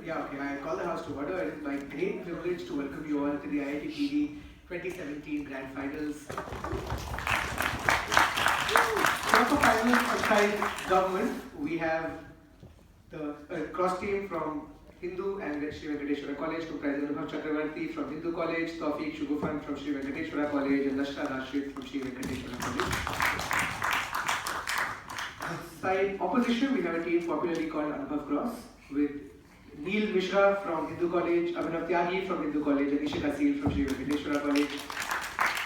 Yeah, okay, I call the house to order. It is my great privilege to welcome you all to the IIT PD 2017 Grand Finals. For finals outside government, we have the cross team from Hindu and Sri Venkateshwara College, comprising Anubhav Chakravarti from Hindu College, Taufiq Shugufan from Sri Venkateshwara College, and Nashra Rashid from Sri Venkateshwara College. Side opposition, we have a team popularly called Anubhav Cross, with Neil Mishra from Hindu College, Abhinav Tyagi from Hindu College, and Ishik Asil from Sri Venkateshwara College.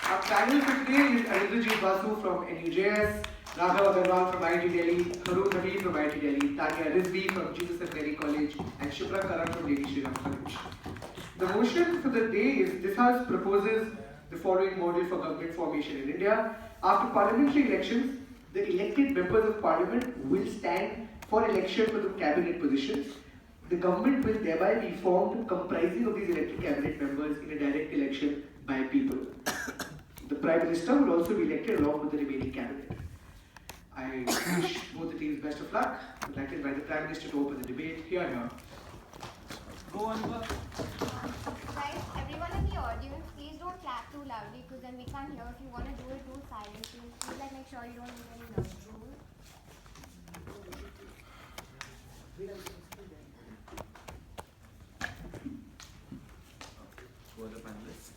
Our panel for today is Arindrajit Basu from NUJS, Raghav Agarwal from IIT Delhi, Harun Naveed from IIT Delhi, Tanya Rizvi from Jesus and Mary College, and Shubhra Karan from Devi Shri Ram College. The motion for the day is this House proposes the following model for government formation in India. After parliamentary elections, the elected members of parliament will stand for election for the cabinet positions. The government will thereby be formed comprising of these elected cabinet members in a direct election by people. The Prime Minister will also be elected along with the remaining cabinet. I wish both the teams best of luck. I would like to invite the Prime Minister to open the debate. Here now. Go on. Guys, everyone in the audience, please don't clap too loudly because then we can't hear. If you want to do it, do silently. Please make sure you don't make any noise. Who are the panelists?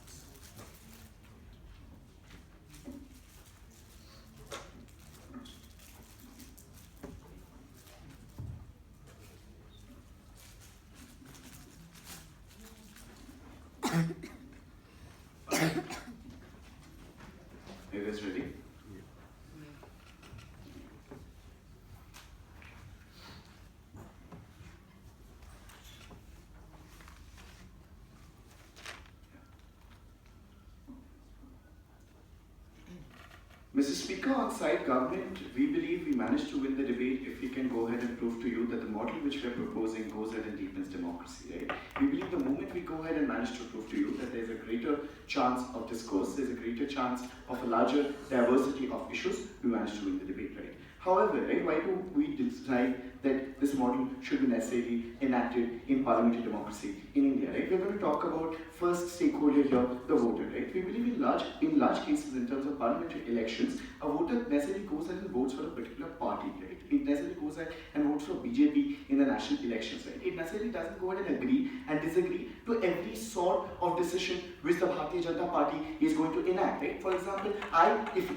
Are you guys ready? Mr. Speaker, on side government, we believe we managed to win the debate if we can go ahead and prove to you that the model which we are proposing goes ahead and deepens democracy, right? We believe the moment we go ahead and manage to prove to you that there's a greater chance of discourse, there's a greater chance of a larger diversity of issues, we manage to win the debate, right? However, right, why do we decide that this model should be necessarily enacted in parliamentary democracy in India, right? We're going to talk about first stakeholder here, the voter, right? We believe in large cases in terms of parliamentary elections, a voter necessarily goes ahead and votes for a particular party, right? It necessarily goes ahead and votes for BJP in the national elections, right? It necessarily doesn't go ahead and agree and disagree to every sort of decision which the Bharatiya Janata Party is going to enact, right? For example,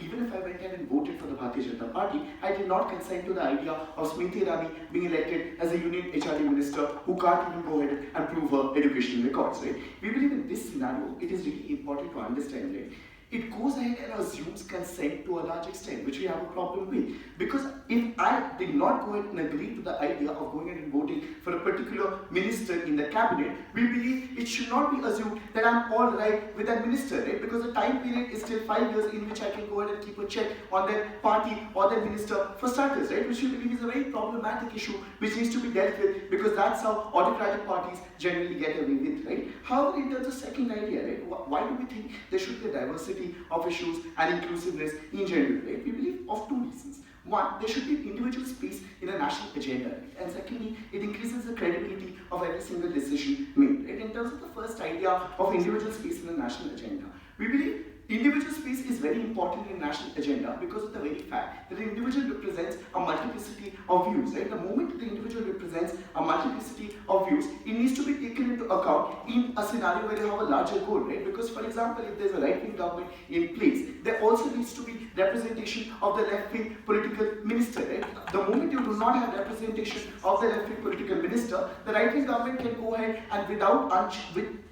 even if I went ahead and voted for the Bharatiya Janata Party, I did not consent to the idea of Smriti Irani being elected as a Union HRD minister who can't even go ahead and prove her educational records, right? We believe in this scenario, it is really important to understand, right? It goes ahead and assumes consent to a large extent, which we have a problem with. Because if I did not go ahead and agree to the idea of going ahead and voting for a particular minister in the cabinet, we believe it should not be assumed that I'm all right with that minister, right? Because the time period is still 5 years in which I can go ahead and keep a check on that party or that minister for starters, right? Which we believe is a very problematic issue which needs to be dealt with, because that's how autocratic parties generally get away with, right? However, in terms of second idea, right, why do we think there should be a diversity of issues and inclusiveness in general, right? We believe of two reasons. One, there should be individual space in a national agenda, right? And secondly, it increases the credibility of every single decision made, right? In terms of the first idea of individual space in a national agenda, we believe individual space is very important in national agenda because of the very fact that the individual represents a multiplicity of views, right? The moment the individual represents a multiplicity of views, it needs to be taken into account in a scenario where you have a larger goal, right? Because, for example, if there's a right-wing government in place, there also needs to be representation of the left-wing political minister, right? The moment you do not have representation of the left-wing political minister, the right-wing government can go ahead and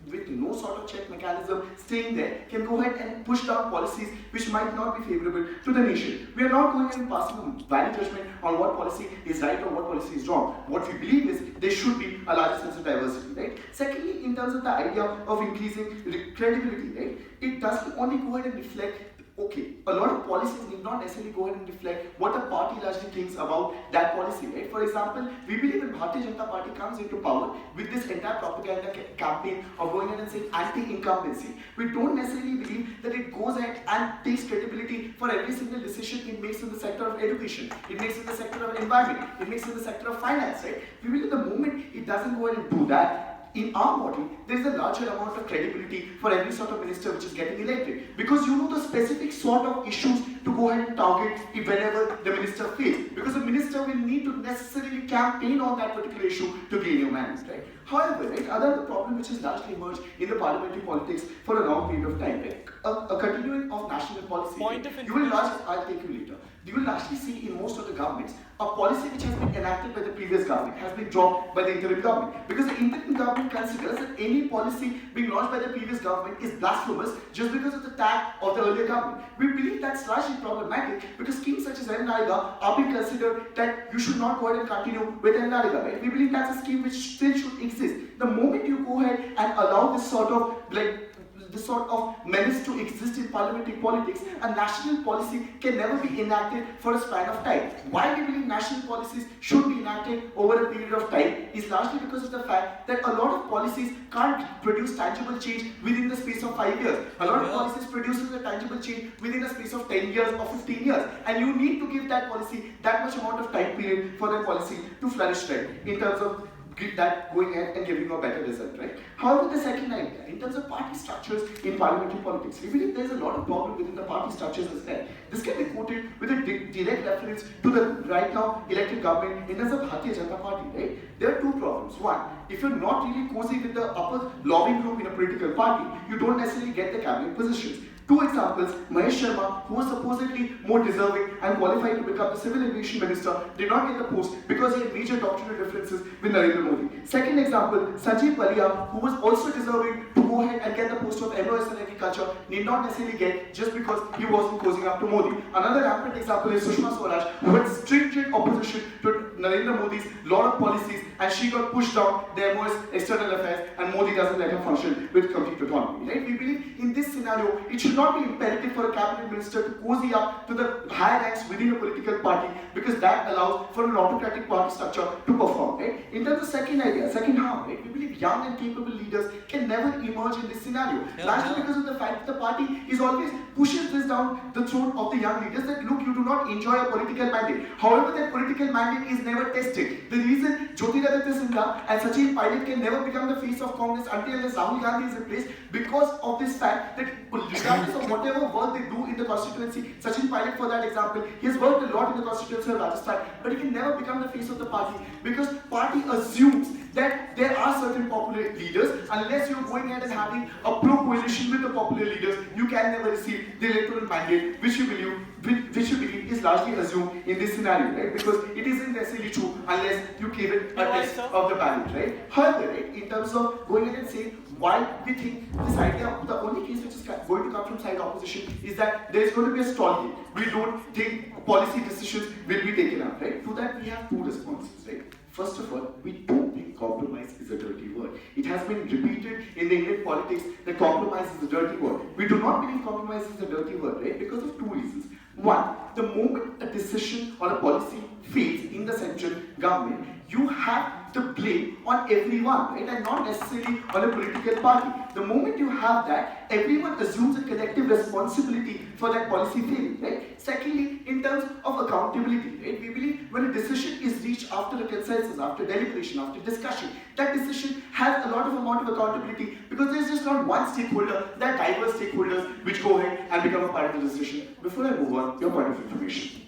with no sort of check mechanism staying there, can go ahead and push down policies which might not be favorable to the nation. We are not going and passing a value judgment on what policy is right or what policy is wrong. What we believe is there should be a larger sense of diversity, right? Secondly, in terms of the idea of increasing credibility, right? It doesn't only go ahead and reflect, okay, a lot of policies need not necessarily go ahead and reflect what a party largely thinks about that policy, right? For example, we believe when Bharatiya Janata Party comes into power with this entire entire propaganda campaign of going ahead and saying anti-incumbency. We don't necessarily believe that it goes ahead and takes credibility for every single decision it makes in the sector of education, it makes in the sector of environment, it makes in the sector of finance, right? We believe the moment it doesn't go ahead and do that, in our model, there is a larger amount of credibility for every sort of minister which is getting elected. Because you know the specific sort of issues to go ahead and target whenever the minister fails. Because the minister will need to necessarily campaign on that particular issue to gain your mandate, right? However, right, other problem which has largely emerged in the parliamentary politics for a long period of time, right? A continuing of national policy. Point right? of You will largely, I'll take you later. You will largely see in most of the governments a policy which has been enacted by the previous government has been dropped by the interim government. Because the interim government considers that any policy being launched by the previous government is blasphemous just because of the tag of the earlier government. We believe that's largely problematic because schemes such as NREGA are being considered that you should not go ahead and continue with NREGA, right? We believe that's a scheme which still should exist. The moment you go ahead and allow this sort of menace to exist in parliamentary politics, a national policy can never be enacted for a span of time. Why we believe national policies should be enacted over a period of time is largely because of the fact that a lot of policies can't produce tangible change within the space of 5 years. A lot of policies produces a tangible change within a space of 10 years or 15 years. And you need to give that policy that much amount of time period for that policy to flourish, right? In terms of that going ahead and giving you a better result, right? However, the second idea, in terms of party structures in parliamentary politics, we believe there's a lot of problem within the party structures as well. This can be quoted with a direct reference to the right now elected government in terms of Bharatiya Janata Party, right? There are two problems. One, if you're not really cozy with the upper lobbying group in a political party, you don't necessarily get the cabinet positions. Two examples, Mahesh Sharma, who was supposedly more deserving and qualified to become the civil aviation minister, did not get the post because he had major doctrinal differences with Narendra Modi. Second example, Sanjeev Palia, who was also deserving to go ahead and get the post of MOS in agriculture, need not necessarily get just because he wasn't cozying up to Modi. Another rampant example is Sushma Swaraj, who had stringent opposition to Narendra Modi's lot of policies, and she got pushed down the MOS external affairs, and Modi doesn't let her function with complete autonomy. Right? We believe in this scenario, it should not be imperative for a cabinet minister to cozy up to the higher ranks within a political party because that allows for an autocratic party structure to perform. Right? In terms of second idea, second harm, right? We believe young and capable leaders can never emerge in this scenario. Largely because of the fact that the party is always pushes this down the throat of the young leaders that look, you do not enjoy a political mandate. However, that political mandate is never tested. The reason Jyotiraditya Sindhya and Sachin Pilot can never become the face of Congress until unless Rahul Gandhi is replaced because of this fact that regardless of whatever work they do in the constituency, Sachin Pilot for that example, he has worked a lot in the constituency of Rajasthan, but he can never become the face of the party because party assumes that there are certain popular leaders. Unless you're going ahead and having a pro-coalition with the popular leaders, you can never receive the electoral mandate, which you believe is largely assumed in this scenario, right? Because it isn't necessarily true unless you give it a test of the ballot, right? However, right, in terms of going ahead and saying why we think this idea, the only case which is going to come from side opposition is that there is going to be a stall gate. We don't think policy decisions will be taken up, right? To that we have two responses, right? First of all, we don't think compromise is a dirty word. It has been repeated in the Indian politics that compromise is a dirty word. We do not believe compromise is a dirty word, right? Because of two reasons. One, the moment a decision or a policy fails in the central government, you have the blame on everyone, right? And not necessarily on a political party. The moment you have that, everyone assumes a collective responsibility for that policy failing, right? Secondly, in terms of accountability, right? We believe when a decision is reached after a consensus, after deliberation, after discussion, that decision has a lot of amount of accountability because there's just not one stakeholder, there are diverse stakeholders which go ahead and become a part of the decision. Before I move on, your point of information.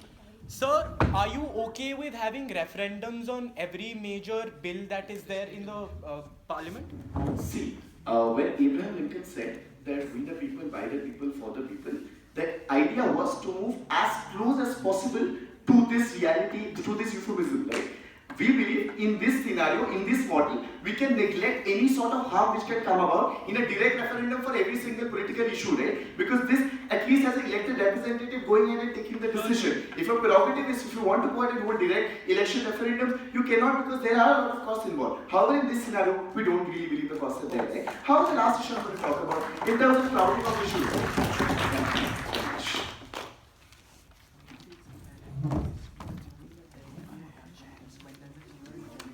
Sir, are you okay with having referendums on every major bill that is there in the parliament? See, when Abraham Lincoln said that we the people, by the people, for the people, the idea was to move as close as possible to this reality, to this euphemism, right? We believe in this scenario, in this model, we can neglect any sort of harm which can come about in a direct referendum for every single political issue, right? Because this at least has an elected representative going in and taking the decision. If your prerogative is, if you want to go ahead and hold direct election referendum, you cannot because there are a lot of costs involved. However, in this scenario, we don't really believe the costs are there, right? However, the last issue I'm going to talk about, in terms of crowding of issues.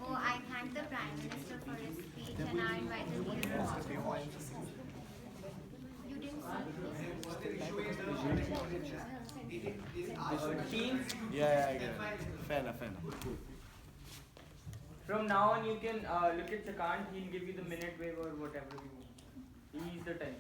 Oh, I thank the Prime Minister for his speech. and I invited you. You didn't Teams, Yeah, I get it. Fair enough. from now on you can look at Sakant, he'll give you the minute wave or whatever you want. He's the time.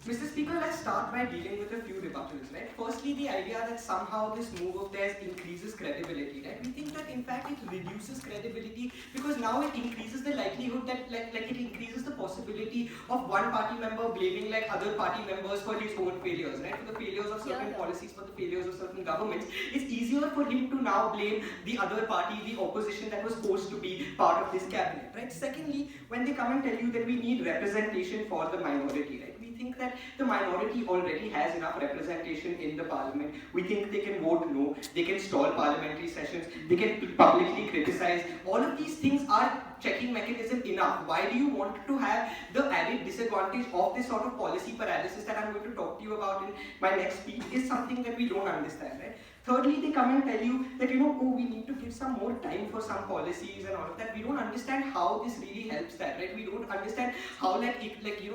Mr. Speaker, let's start by dealing with a few rebuttals, right? Firstly, the idea that somehow this move of theirs increases credibility, right? We think that in fact it reduces credibility because now it increases the likelihood that like it increases the possibility of one party member blaming like other party members for his own failures, right? For the failures of certain policies, for the failures of certain governments. It's easier for him to now blame the other party, the opposition that was forced to be part of this cabinet, right? Secondly, when they come and tell you that we need representation for the minority, right? We think that the minority already has enough representation in the parliament. We think they can vote no, they can stall parliamentary sessions, they can publicly criticize. All of these things are checking mechanism enough. Why do you want to have the added disadvantage of this sort of policy paralysis that I'm going to talk to you about in my next speech is something that we don't understand, right? Thirdly, they come and tell you that, oh, we need to give some more time for some policies and all of that. We don't understand how this really helps that, right? We don't understand how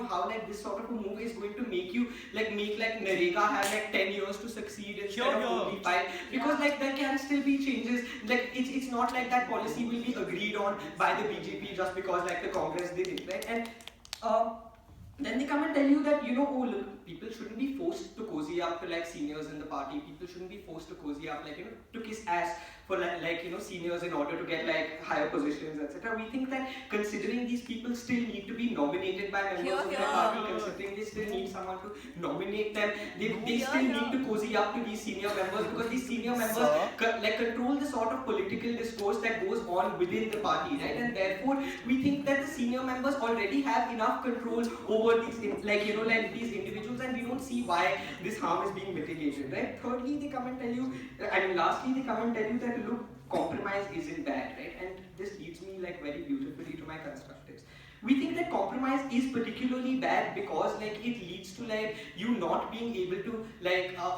how this sort of a move is going to make you make Narega have 10 years to succeed instead of only 5. Because there can still be changes. It's not like that policy will be agreed on by the BJP just because the Congress did it, right? And then they come and tell you that, oh look, people shouldn't be forced to cozy up to seniors in the party. People shouldn't be forced to cozy up to kiss ass for seniors in order to get higher positions, etc. We think that considering these people still need to be nominated by members of the party, considering they still need someone to nominate them, they still need to cozy up to these senior members because these senior members control the sort of political discourse that goes on within the party, right? And therefore we think that the senior members already have enough control over these these individuals, and we don't see why this harm is being mitigated, right? Thirdly, they come and tell you, lastly, they come and tell you that look, compromise isn't bad, right? And this leads me very beautifully to my constructives. We think that compromise is particularly bad because it leads to you not being able to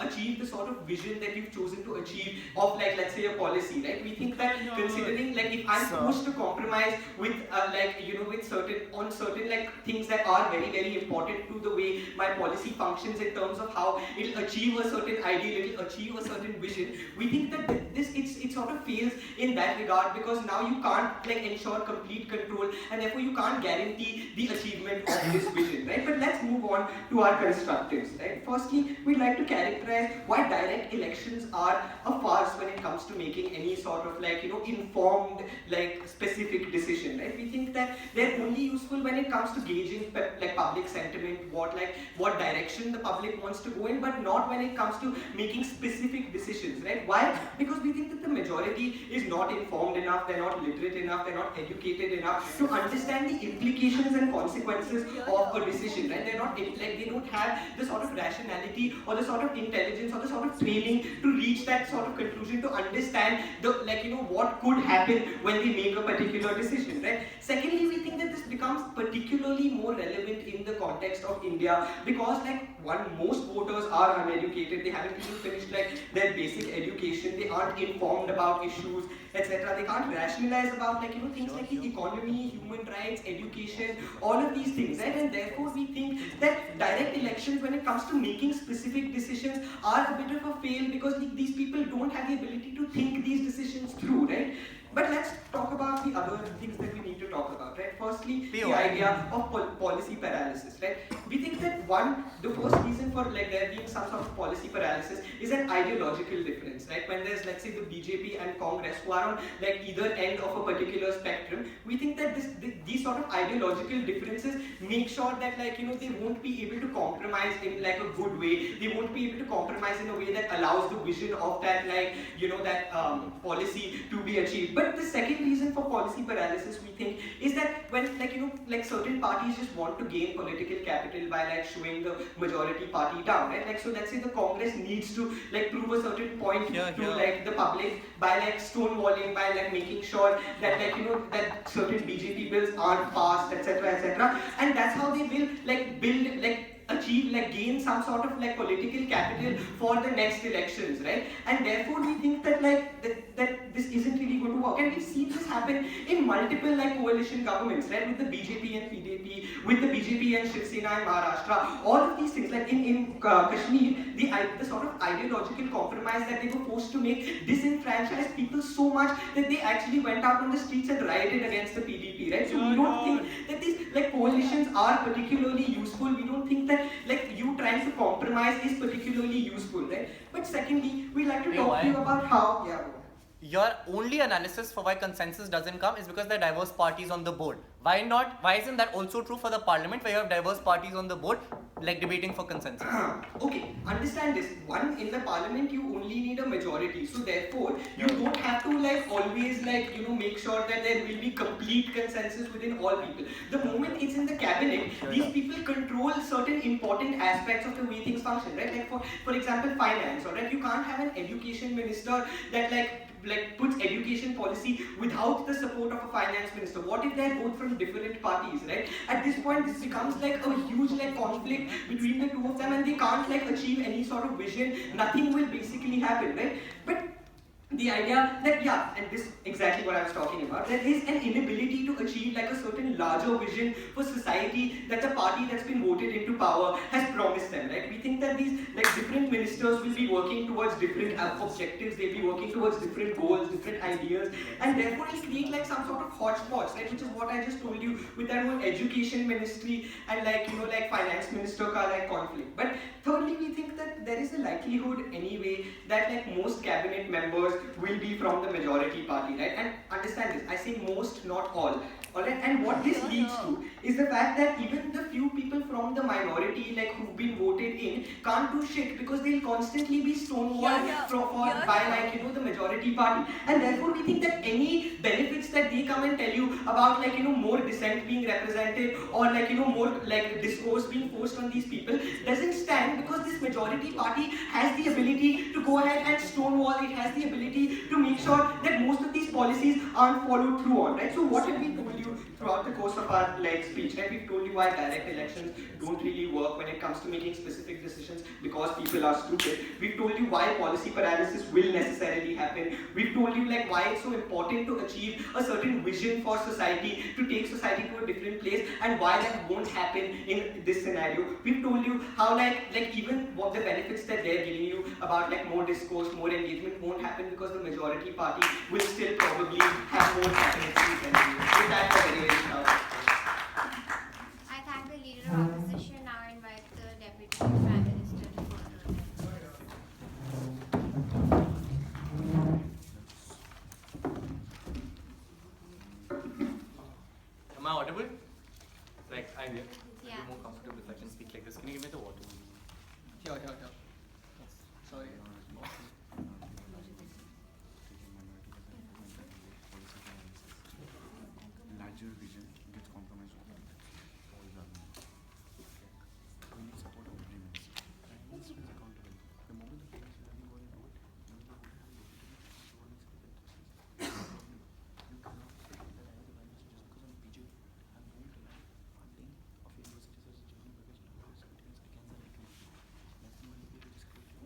achieve the sort of vision that you've chosen to achieve of let's say a policy, right? We think that considering if I'm forced to compromise with with certain things that are very, very important to the way my policy functions in terms of how it'll achieve a certain ideal, it'll achieve a certain vision. We think that it sort of fails in that regard because now you can't ensure complete control, and therefore you can't guarantee the achievement of this vision, right? But let's move on to our constructives, right? Firstly, we'd like to characterize why direct elections are a farce when it comes to making any sort of informed specific decision, right? We think that they're only useful when it comes to gauging public sentiment, what direction the public wants to go in, but not when it comes to making specific decisions, right? Why? Because we think that the majority is not informed enough, they're not literate enough, they're not educated enough to understand the implications and consequences of a decision, right? They're not they don't have the sort of rationality or the sort of intelligence or the sort of training to reach that sort of conclusion, to understand the what could happen when they make a particular decision, right? Secondly, we think that this becomes particularly more relevant in the context of India because most voters are uneducated, they haven't even finished their basic education, they aren't informed about issues, etc. They can't rationalize about things like the economy, human rights, education, all of these things, right? And therefore we think that direct elections when it comes to making specific decisions are a bit of a fail because these people don't have the ability to think these decisions through, right? But let's talk about the other things that we need to talk about, right? Firstly, the PO. idea of policy paralysis, right? We think that the first reason for like there being some sort of policy paralysis is an ideological difference, right? When there's, let's say, the BJP and Congress who are on like either end of a particular spectrum, we think that these sort of ideological differences make sure that like, you know, they won't be able to compromise in like a good way. They won't be able to compromise in a way that allows the vision of that, like, you know, that policy to be achieved. But the second reason for policy paralysis, we think, is that when, like, you know, like certain parties just want to gain political capital by like showing the majority party down, right? Like, so let's say the Congress needs to like prove a certain point to like the public by like stonewalling, by like making sure that, like, you know, that certain BJP bills aren't passed, etc., etc. And that's how they will like build, like, achieve, like, gain some sort of like political capital for the next elections, right? And therefore we think that like that this isn't really going to work. And we've seen this happen in multiple like coalition governments, right? With the BJP and PDP, with the BJP and Shiv Sena in Maharashtra, all of these things, like in Kashmir, the sort of ideological compromise that they were forced to make disenfranchised people so much that they actually went out on the streets and rioted against the PDP, right? So we don't think that these like coalitions are particularly useful. We don't think that like you trying to compromise is particularly useful, right? But secondly, we like to talk to you about how, Your only analysis for why consensus doesn't come is because there are diverse parties on the board. Why not? Why isn't that also true for the parliament, where you have diverse parties on the board, like debating for consensus? Okay, understand this. One, in the parliament, you only need a majority. So therefore, you don't have to like always like, you know, make sure that there will be complete consensus within all people. The moment it's in the cabinet, these people control certain important aspects of the way things function, right? Like for example, finance, alright? You can't have an education minister that like puts education policy without the support of a finance minister. What if they're both from different parties, right? At this point, this becomes like a huge like conflict between the two of them, and they can't like achieve any sort of vision. Nothing will basically happen, right? But the idea that, and this is exactly what I was talking about, there is an inability to achieve like a certain larger vision for society that the party that's been voted into power has promised them, right? We think that these like different ministers will be working towards different objectives, they'll be working towards different goals, different ideas, and therefore it'll create like some sort of hotspots, right? Which is what I just told you with that whole education ministry and like, you know, like finance minister ka like conflict. But thirdly, we think that there is a likelihood anyway that like most cabinet members will be from the majority party, right? And understand this, I say most, not all. Alright, and what this leads to is the fact that even the few people from the minority, like who've been voted in, can't do shit because they'll constantly be stonewalled by like, you know, the majority party. And therefore we think that any benefits that they come and tell you about like, you know, more dissent being represented or like, you know, more like discourse being forced on these people doesn't stand, because this majority party has the ability to go ahead and stonewall. It has the ability to make sure that most of these policies aren't followed through on, right? So what have we told you throughout the course of our like speech, right? We've told you why direct elections don't really work when it comes to making specific decisions because people are stupid. We've told you why policy paralysis will necessarily happen. We've told you like why it's so important to achieve a certain vision for society, to take society to a different place, and why that won't happen in this scenario. We've told you how like even what the benefits that they're giving you about like more discourse, more engagement won't happen because the majority party will still probably have more capacity than you. With that, I thank the leader of opposition. Now I invite the deputy prime minister to Am I audible? Like, I'm here. Yeah. Be more comfortable if I can speak like this. Can you give me the water? Sure. Sorry. Larger vision gets compromised with we need support of every minister. Prime Minister is accountable. The moment the Prime Minister is going to do it, you cannot pretend that I was the Prime Minister just because I'm BJP. I won't rely funding of universities as a journey because universities against the regulation. That's the manipulated disclosure.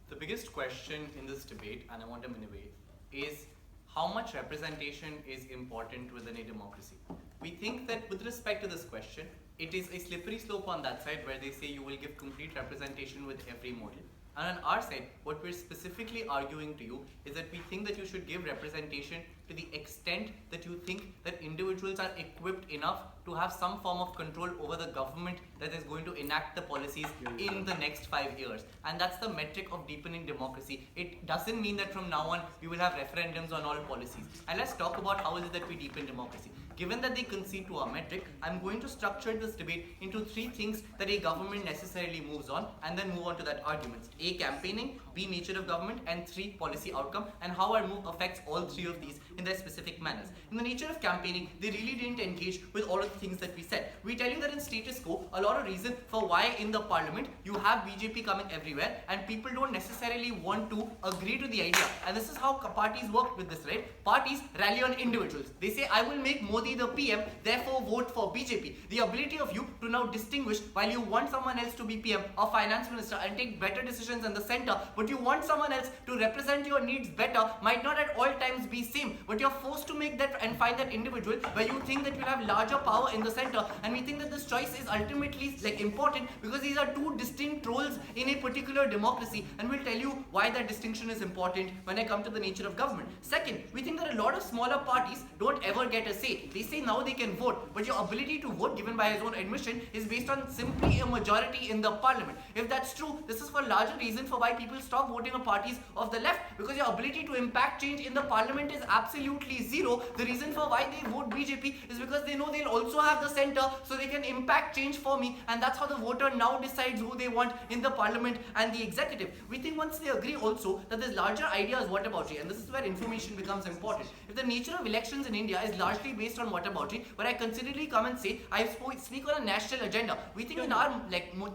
The biggest question in this debate, and I want to innovate, is how much representation is important within a democracy. We think that with respect to this question, it is a slippery slope on that side where they say you will give complete representation with every model. And on our side, what we're specifically arguing to you is that we think that you should give representation to the extent that you think that individuals are equipped enough to have some form of control over the government that is going to enact the policies in the next 5 years. And that's the metric of deepening democracy. It doesn't mean that from now on we will have referendums on all policies. And let's talk about how is it that we deepen democracy. Given that they concede to our metric, I'm going to structure this debate into 3 things that a government necessarily moves on, and then move on to that arguments. A, campaigning, B, nature of government, and 3, policy outcome, and how our move affects all 3 of these in their specific manners. In the nature of campaigning, they really didn't engage with all of the things that we said. We tell you that in status quo, a lot of reason for why in the parliament you have BJP coming everywhere, and people don't necessarily want to agree to the idea. And this is how parties work with this, right? Parties rally on individuals. They say, I will make Modi the PM, therefore vote for BJP. The ability of you to now distinguish while you want someone else to be PM or finance minister and take better decisions in the center, but you want someone else to represent your needs better, might not at all times be same, but you're forced to make that and find that individual where you think that you'll have larger power in the center. And we think that this choice is ultimately important because these are 2 distinct roles in a particular democracy, and we'll tell you why that distinction is important when I come to the nature of government. Second, we think that a lot of smaller parties don't ever get a say. They say now they can vote, but your ability to vote, given by his own admission, is based on simply a majority in the parliament. If that's true, this is for larger reason for why people stop voting on parties of the left, because your ability to impact change in the parliament is absolutely zero. The reason for why they vote BJP is because they know they'll also have the center, so they can impact change for me, and that's how the voter now decides who they want in the parliament and the executive. We think once they agree also that there's larger ideas whataboutery, and this is where information becomes important. If the nature of elections in India is largely based on whataboutery, but I considerably come and say I speak on a national agenda, we think in our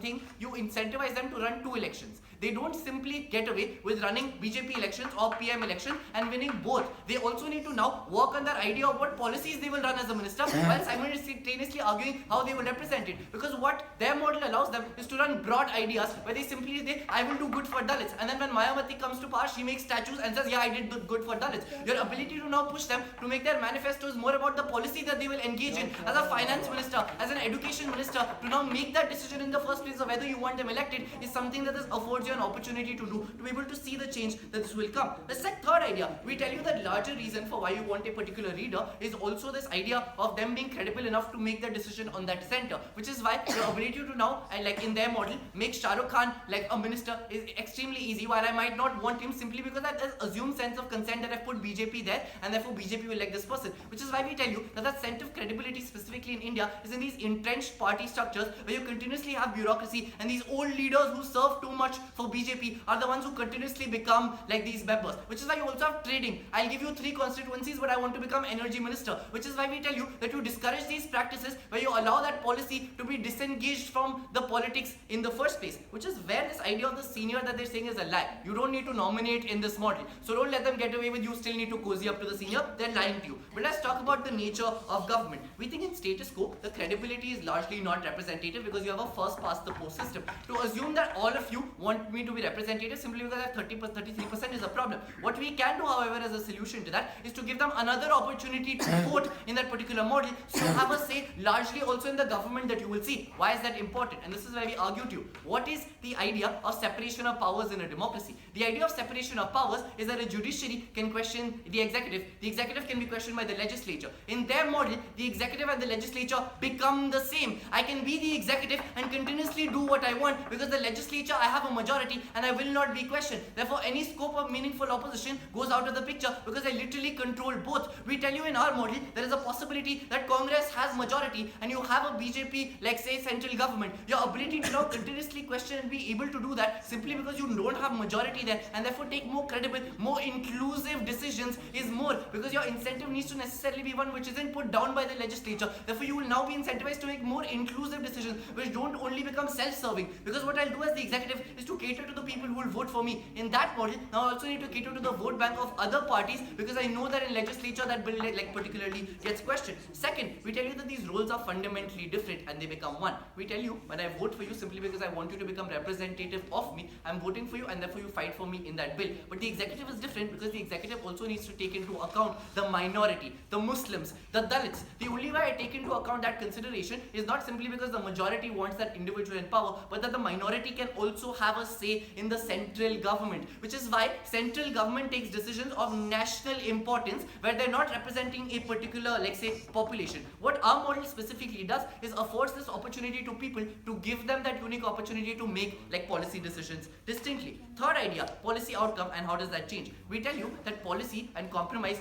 thing you incentivize them to run 2 elections. They don't simply get away with running BJP elections or PM election and winning both. They also need to now work on their idea of what policies they will run as a minister while simultaneously arguing how they will represent it. Because what their model allows them is to run broad ideas where they simply say, I will do good for Dalits. And then when Mayawati comes to power, she makes statues and says, yeah, I did good for Dalits. Your ability to now push them to make their manifestos more about the policy that they will engage in as a finance minister, as an education minister, to now make that decision in the first place of whether you want them elected is something that this affords you an opportunity to do, to be able to see the change that this will come. The third idea, we tell you that larger reason for why you want a particular leader is also this idea of them being credible enough to make the decision on that center, which is why your ability to now, like in their model, make Shah Rukh Khan like a minister is extremely easy, while I might not want him simply because that assumed sense of consent that I've put BJP there and therefore BJP will like this person, which is why we tell you that that sense of credibility specifically in India is in these entrenched party structures where you continuously have bureaucracy, and these old leaders who serve too much for BJP are the ones who continuously become like these members, which is why you also have trading. I'll give you 3 constituencies but I want to become energy minister, which is why we tell you that you discourage these practices where you allow that policy to be disengaged from the politics in the first place, which is where this idea of the senior that they're saying is a lie. You don't need to nominate in this model, so don't let them get away with you still need to cozy up to the senior. They're lying to you. But let's talk about the nature of government. We think in status quo the credibility is largely not representative because you have a first past the post system. To assume that all of you want me to be representative simply because I have 33% is a problem. What we can do, however, as a solution to that is to give them another opportunity to vote in that particular model, so you have a say largely also in the government that you will see. Why is that important? And this is where we argue to you. What is the idea of separation of powers in a democracy? The idea of separation of powers is that a judiciary can question the executive can be questioned by the legislature. In their model, the executive and the legislature become the same. I can be the executive and continuously do what I want because the legislature, I have a majority and I will not be questioned. Therefore, any scope of meaningful opposition goes out of the picture because I literally control both. We tell you in our model, there is a possibility that Congress has majority and you have a BJP, like say central government. Your ability to now continuously question and be able to do that simply because you don't have majority there and therefore take more credible, more inclusive decisions is more, because your incentive needs to necessarily be one which isn't put down by the legislature. Therefore, you will now be incentivized to make more inclusive decisions which don't only become self-serving, because what I'll do as the executive is to cater to the people who will vote for me in that model, now I also need to cater to the vote bank of other parties, because I know that in legislature that bill like particularly gets questioned. Second, we tell you that these roles are fundamentally different and they become one. We tell you, when I vote for you simply because I want you to become representative of me, I'm voting for you and therefore you fight for me in that bill. But the executive is different, because the executive also needs to take into account the minority, the Muslims, the Dalits. The only way I take into account that consideration is not simply because the majority wants that individual in power, but that the minority can also have a say in the central government, which is why central government takes decisions of national importance where they're not representing a particular, let's say, population. What our model specifically does is affords this opportunity to people to give them that unique opportunity to make like policy decisions distinctly. Third idea, policy outcome, and how does that change? We tell you that policy and compromise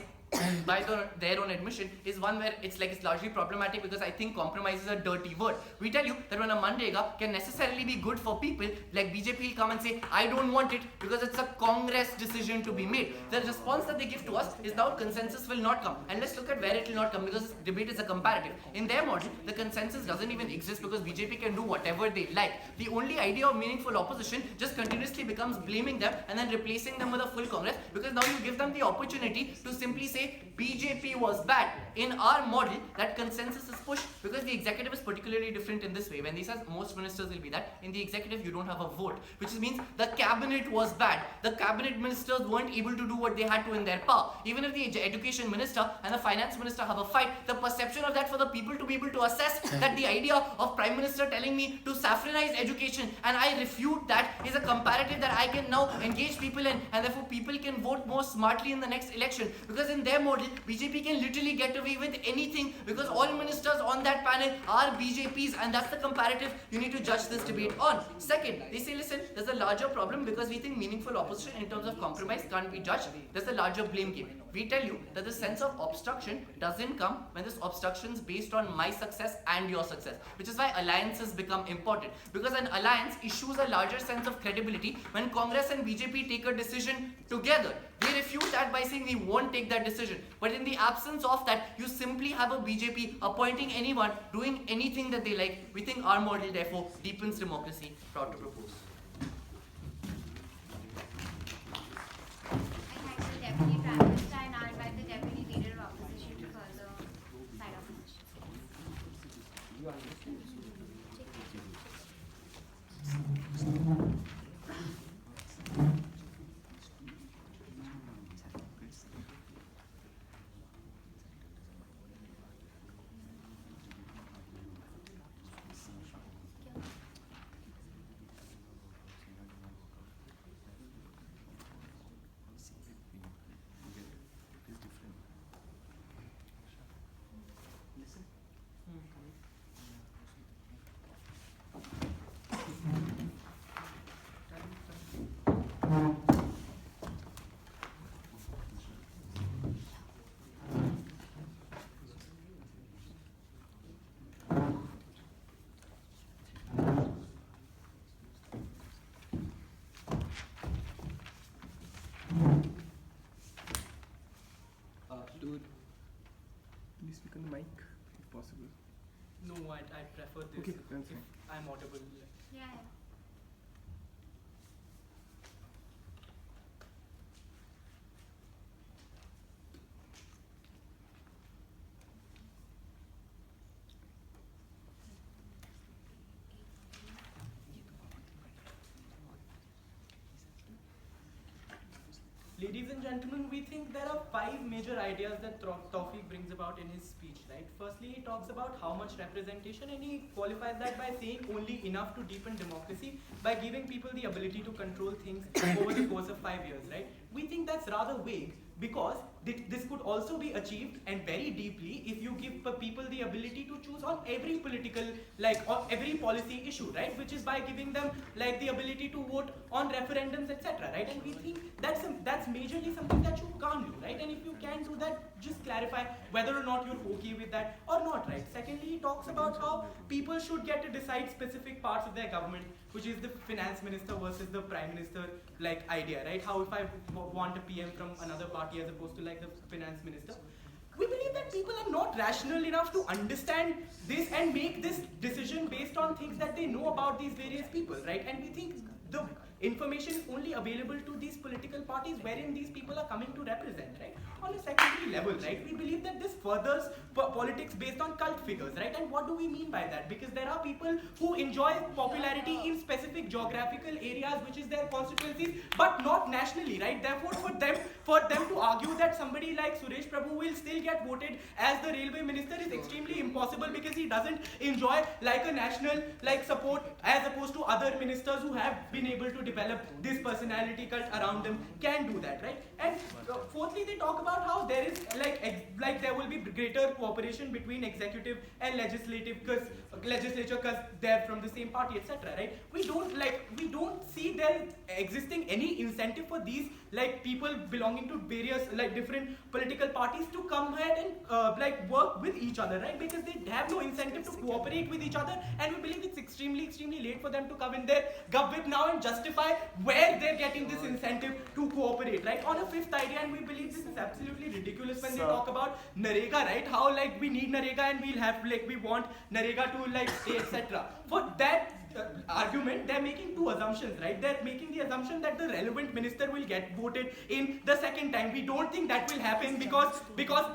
by their own admission is one where it's largely problematic, because I think compromise is a dirty word. We tell you that when a Manrega can necessarily be good for people, like BJP will come and say, I don't want it because it's a Congress decision to be made. The response that they give to us is now consensus will not come. And let's look at where it will not come, because this debate is a comparative. In their model, the consensus doesn't even exist because BJP can do whatever they like. The only idea of meaningful opposition just continuously becomes blaming them and then replacing them with a full Congress, because now you give them the opportunity to simply say BJP was bad. In our model, that consensus is pushed because the executive is particularly different in this way. When they say most ministers will be that, in the executive you don't have a vote, which means the cabinet was bad. The cabinet ministers weren't able to do what they had to in their power. Even if the education minister and the finance minister have a fight, the perception of that for the people to be able to assess that the idea of prime minister telling me to saffronize education and I refute that is a comparative that I can now engage people in, and therefore people can vote more smartly in the next election, because in their model, BJP can literally get away with anything because all ministers on that panel are BJPs, and that's the comparative you need to judge this debate on. Second, they say, listen, there's a larger problem because we think meaningful opposition in terms of compromise can't be judged. There's a larger blame game. We tell you that the sense of obstruction doesn't come when this obstruction is based on my success and your success, which is why alliances become important, because an alliance issues a larger sense of credibility when Congress and BJP take a decision together. They refute that by saying we won't take that decision. But in the absence of that, you simply have a BJP appointing anyone, doing anything that they like. We think our model, therefore, deepens democracy. Proud to propose. I thank the Deputy Prime Minister. I now invite the Deputy Leader of Opposition to further side opposition. Dude, please speak on the mic if possible. No, I prefer this. Okay, that's if fine. I'm audible. Yeah. Ladies and gentlemen, we think there are 5 major ideas that Taufi brings about in his speech, right? Firstly, he talks about how much representation, and he qualifies that by saying only enough to deepen democracy by giving people the ability to control things over the course of 5 years, right? We think that's rather vague, because this could also be achieved, and very deeply, if you give people the ability to choose on every political, or every policy issue, right? Which is by giving them the ability to vote on referendums, etc., right? And we think that's majorly something that you can't do, right? And if you can do that, just clarify whether or not you're okay with that or not, right? Secondly, he talks about how people should get to decide specific parts of their government, which is the finance minister versus the prime minister idea, right? How if I want a PM from another party as opposed to the finance minister. We believe that people are not rational enough to understand this and make this decision based on things that they know about these various people, right? And we think information is only available to these political parties wherein these people are coming to represent, right? On a secondary level, right, we believe that this furthers politics based on cult figures, right? And what do we mean by that? Because there are people who enjoy popularity in specific geographical areas, which is their constituencies, but not nationally, right? Therefore, for them to argue that somebody like Suresh Prabhu will still get voted as the railway minister is extremely impossible, because he doesn't enjoy like a national support as opposed to other ministers who have been able to develop this personality cult around them can do that, right? And fourthly, they talk about how there is there will be greater cooperation between executive and legislature because they're from the same party, etc., right? We don't see there existing any incentive for these people belonging to various different political parties to come ahead and work with each other, right? Because they have no incentive to cooperate with each other, and we believe it's extremely late for them to come in their govwhip now and justify where they're getting this incentive to cooperate, right? On a fifth idea, and we believe this is absolutely ridiculous when they talk about Narega, right? How we need Narega and we'll have we want Narega to stay, etc. For that argument, they're making two assumptions, right? They're making the assumption that the relevant minister will get voted in the second time. We don't think that will happen because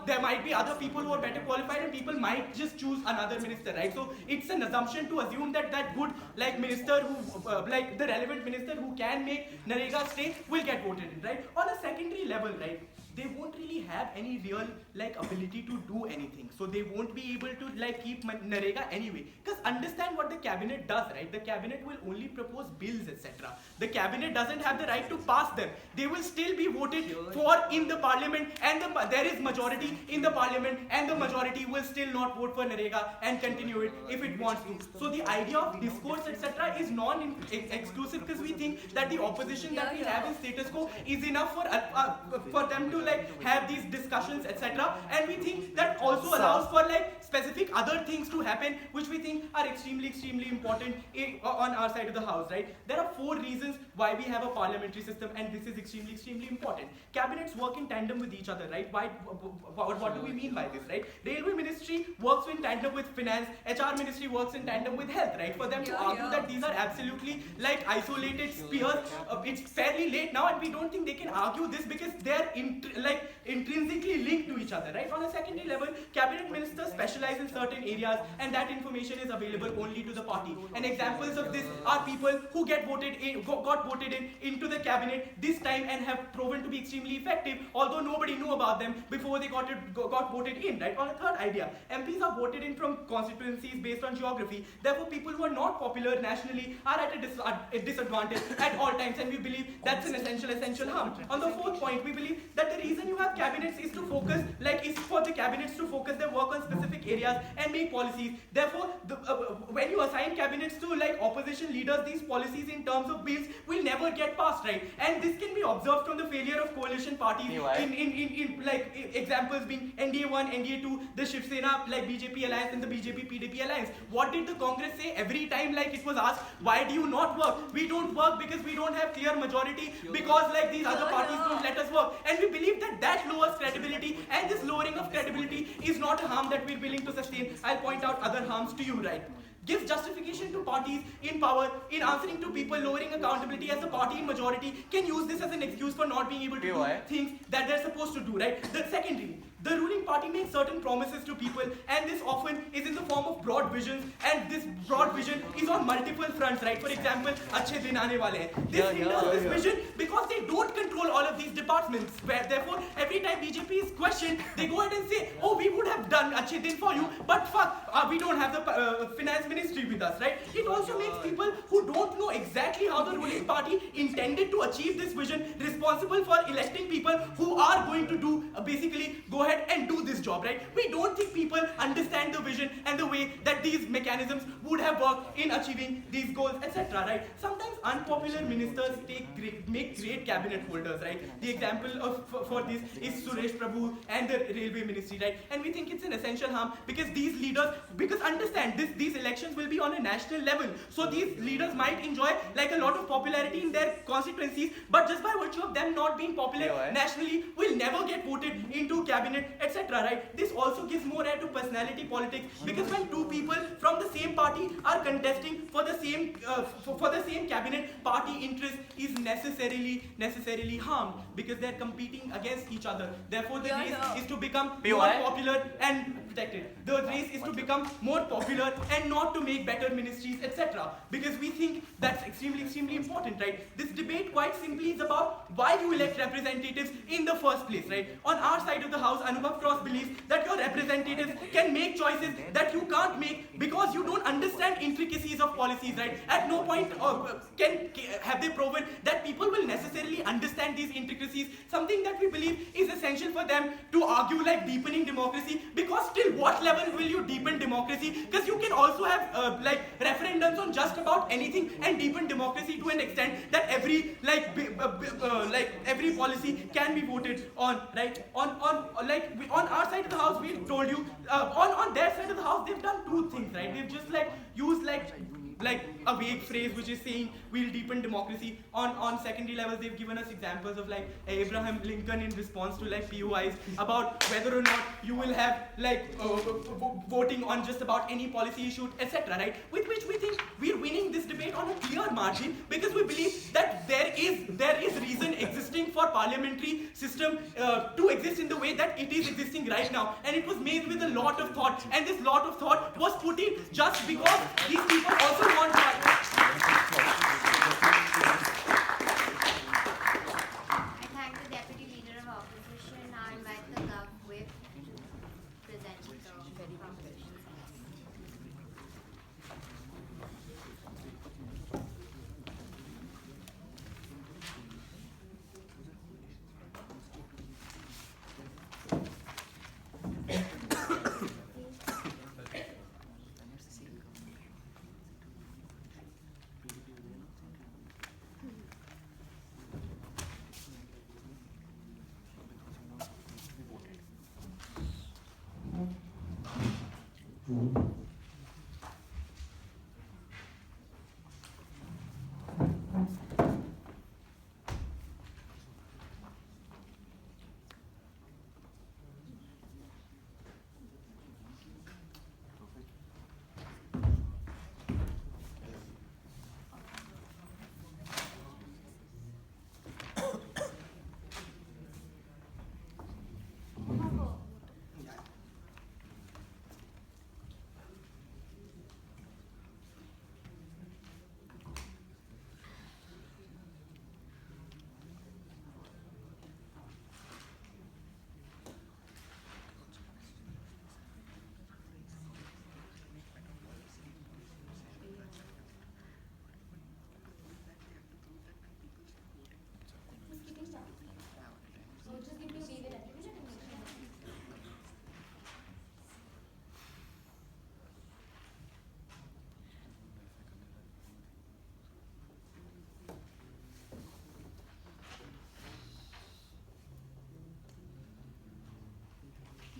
there might be other people who are better qualified and people might just choose another minister, right? So it's an assumption to assume that that good minister who the relevant minister who can make Narega stay will get voted in, right? On a secondary level, right, they won't really have any real ability to do anything, so they won't be able to keep Narega anyway. Because understand what the cabinet does, right? The cabinet will only propose bills, etc. The cabinet doesn't have the right to pass them. They will still be voted for in the parliament, and there is majority in the parliament, and the majority will still not vote for Narega and continue it if it wants to. So the idea of discourse, etc., is non-exclusive, because we think that the opposition that we have in status quo is enough for them to have these discussions, etc. And we think that also allows for specific other things to happen, which we think are extremely important on our side of the house, right? There are 4 reasons why we have a parliamentary system, and this is extremely important. Cabinets work in tandem with each other, right? What do we mean by this, right? Railway ministry works in tandem with finance, HR ministry works in tandem with health, right? For them to argue that these are absolutely isolated spheres, it's fairly late now, and we don't think they can argue this because they're intrinsically linked to each other, right? On a secondary level, cabinet ministers specialize in certain areas, and that information is available only to the party. And examples of this are people who got voted into the cabinet this time and have proven to be extremely effective, although nobody knew about them before they got voted in, right? On a third idea, MPs are voted in from constituencies based on geography. Therefore, people who are not popular nationally are at a disadvantage at all times, and we believe that's an essential harm. On the fourth point, we believe that the reason you have cabinets is to focus, is for the cabinets to focus their work on specific areas and make policies. Therefore, when you assign cabinets to opposition leaders, these policies in terms of bills will never get passed, right? And this can be observed from the failure of coalition parties in examples being NDA 1, NDA 2, the Shiv Sena BJP alliance and the BJP PDP alliance. What did the Congress say every time it was asked, why do you not work? We don't work because we don't have clear majority, because these other parties don't let us work. And we believe that lowers credibility, and this lowering of credibility is not a harm that we're willing to sustain. I'll point out other harms to you, right? Gives justification to parties in power in answering to people, lowering accountability, as the party in majority can use this as an excuse for not being able to do things that they're supposed to do, right? The secondary, the ruling party makes certain promises to people, and this often is in the form of broad visions, and this broad vision is on multiple fronts, right? For example, Achhe Din Aane Wale Hain. This hinders this vision because they don't control all of these departments, where therefore every time BJP is questioned, they go ahead and say, oh, we would have done Achhe Din for you, but we don't have the finance ministry with us, right? It also makes people who don't know exactly how the ruling party intended to achieve this vision responsible for electing people who are going to do basically go ahead and do this job, right? We don't think people understand the vision and the way that these mechanisms would have worked in achieving these goals, etc., right? Sometimes unpopular ministers make great cabinet holders, right? The example for this is Suresh Prabhu and the railway ministry, right? And we think it's an essential harm because these leaders, understand these elections will be on a national level, so these leaders might enjoy a lot of popularity in their their constituencies, but just by virtue of them not being popular nationally, will never get voted into cabinet, etc. Right? This also gives more air to personality politics, because when two people from the same party are contesting for the same cabinet, party interest is necessarily harmed because they're competing against each other. Therefore, the race is to become more popular and protected. The race is to become more popular and not to make better ministries, etc. Because we think that's extremely important, right? This debate quite simply is about why you elect representatives in the first place, right? On our side of the house, Anubhav Cross believes that your representatives can make choices that you can't make because you don't understand intricacies of policies, right? At no point have they proven that people will necessarily understand these intricacies, something that we believe is essential for them to argue like deepening democracy, because till what level will you deepen democracy? Because you can also have like referendums on just about anything and deepen democracy to an extent that every every policy can be voted on, right? On our side of the house, we told you, on their side of the house, they've done two things, right? They've just used a vague phrase which is saying we'll deepen democracy. On secondary levels, they've given us examples of like Abraham Lincoln in response to like POIs about whether or not you will have voting on just about any policy issue, etc. Right? With which we think we're winning this debate on a clear margin, because we believe that there is reason existing for parliamentary system to exist in the way that it is existing right now, and it was made with a lot of thought, and this lot of thought was put in just because these people also want to. I thank the Deputy Leader of Opposition. Now I invite the Gov Whip to present the proposition.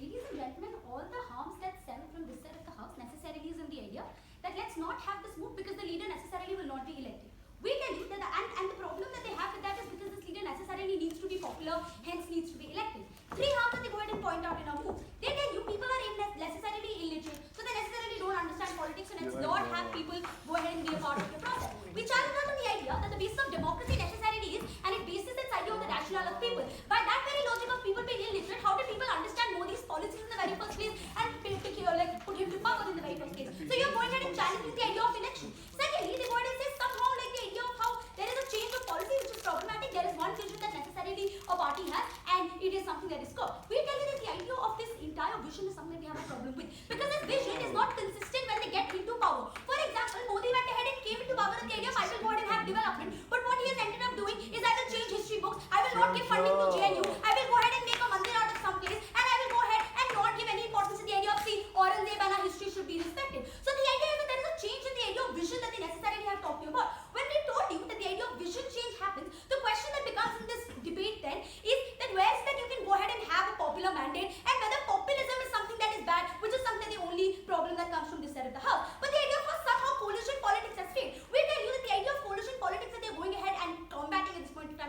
Ladies and gentlemen, all the harms that stem from this side of the house necessarily is in the idea that let's not have this move because the leader necessarily will not be elected. We tell you that and the problem that they have with that is because this leader necessarily needs to be popular, hence needs to be elected. Three harms that they go ahead and point out in our move. They tell you people are necessarily illiterate, so they necessarily don't understand politics, and let's not have people go ahead and be a part of the process. We challenge that on the idea that the basis of democracy necessarily is, and it bases its idea on the rationale of people. By that very logic of people being illiterate, how do people understand Modi's policies in the very first place and put him to power in the very first place? So you're going ahead and challenging the idea of election. Secondly, they go ahead and say somehow like the idea of how there is a change of policy which is problematic. There is one vision that necessarily a party has, and it is something that is curbed. We tell you that the idea of this entire vision is something that we have a problem with, because this vision is not consistent when they get into power. For example, Modi went ahead and came into power with the idea of I will go ahead and have development, but what he has ended up doing is I will change history books, I will not give funding to JNU, I will go ahead and make a mandir out of some place, and I will go ahead and not give any importance to the idea of Aurangzeb and our history should be respected. So the idea is that there is a change in the idea of vision that they necessarily have talked to you about. When we told you that the idea of vision change happens, the question that becomes in this debate then is that where is that you can go ahead and have a popular mandate, and whether populism is something that is bad, which is something the only problem that comes from this side of the house.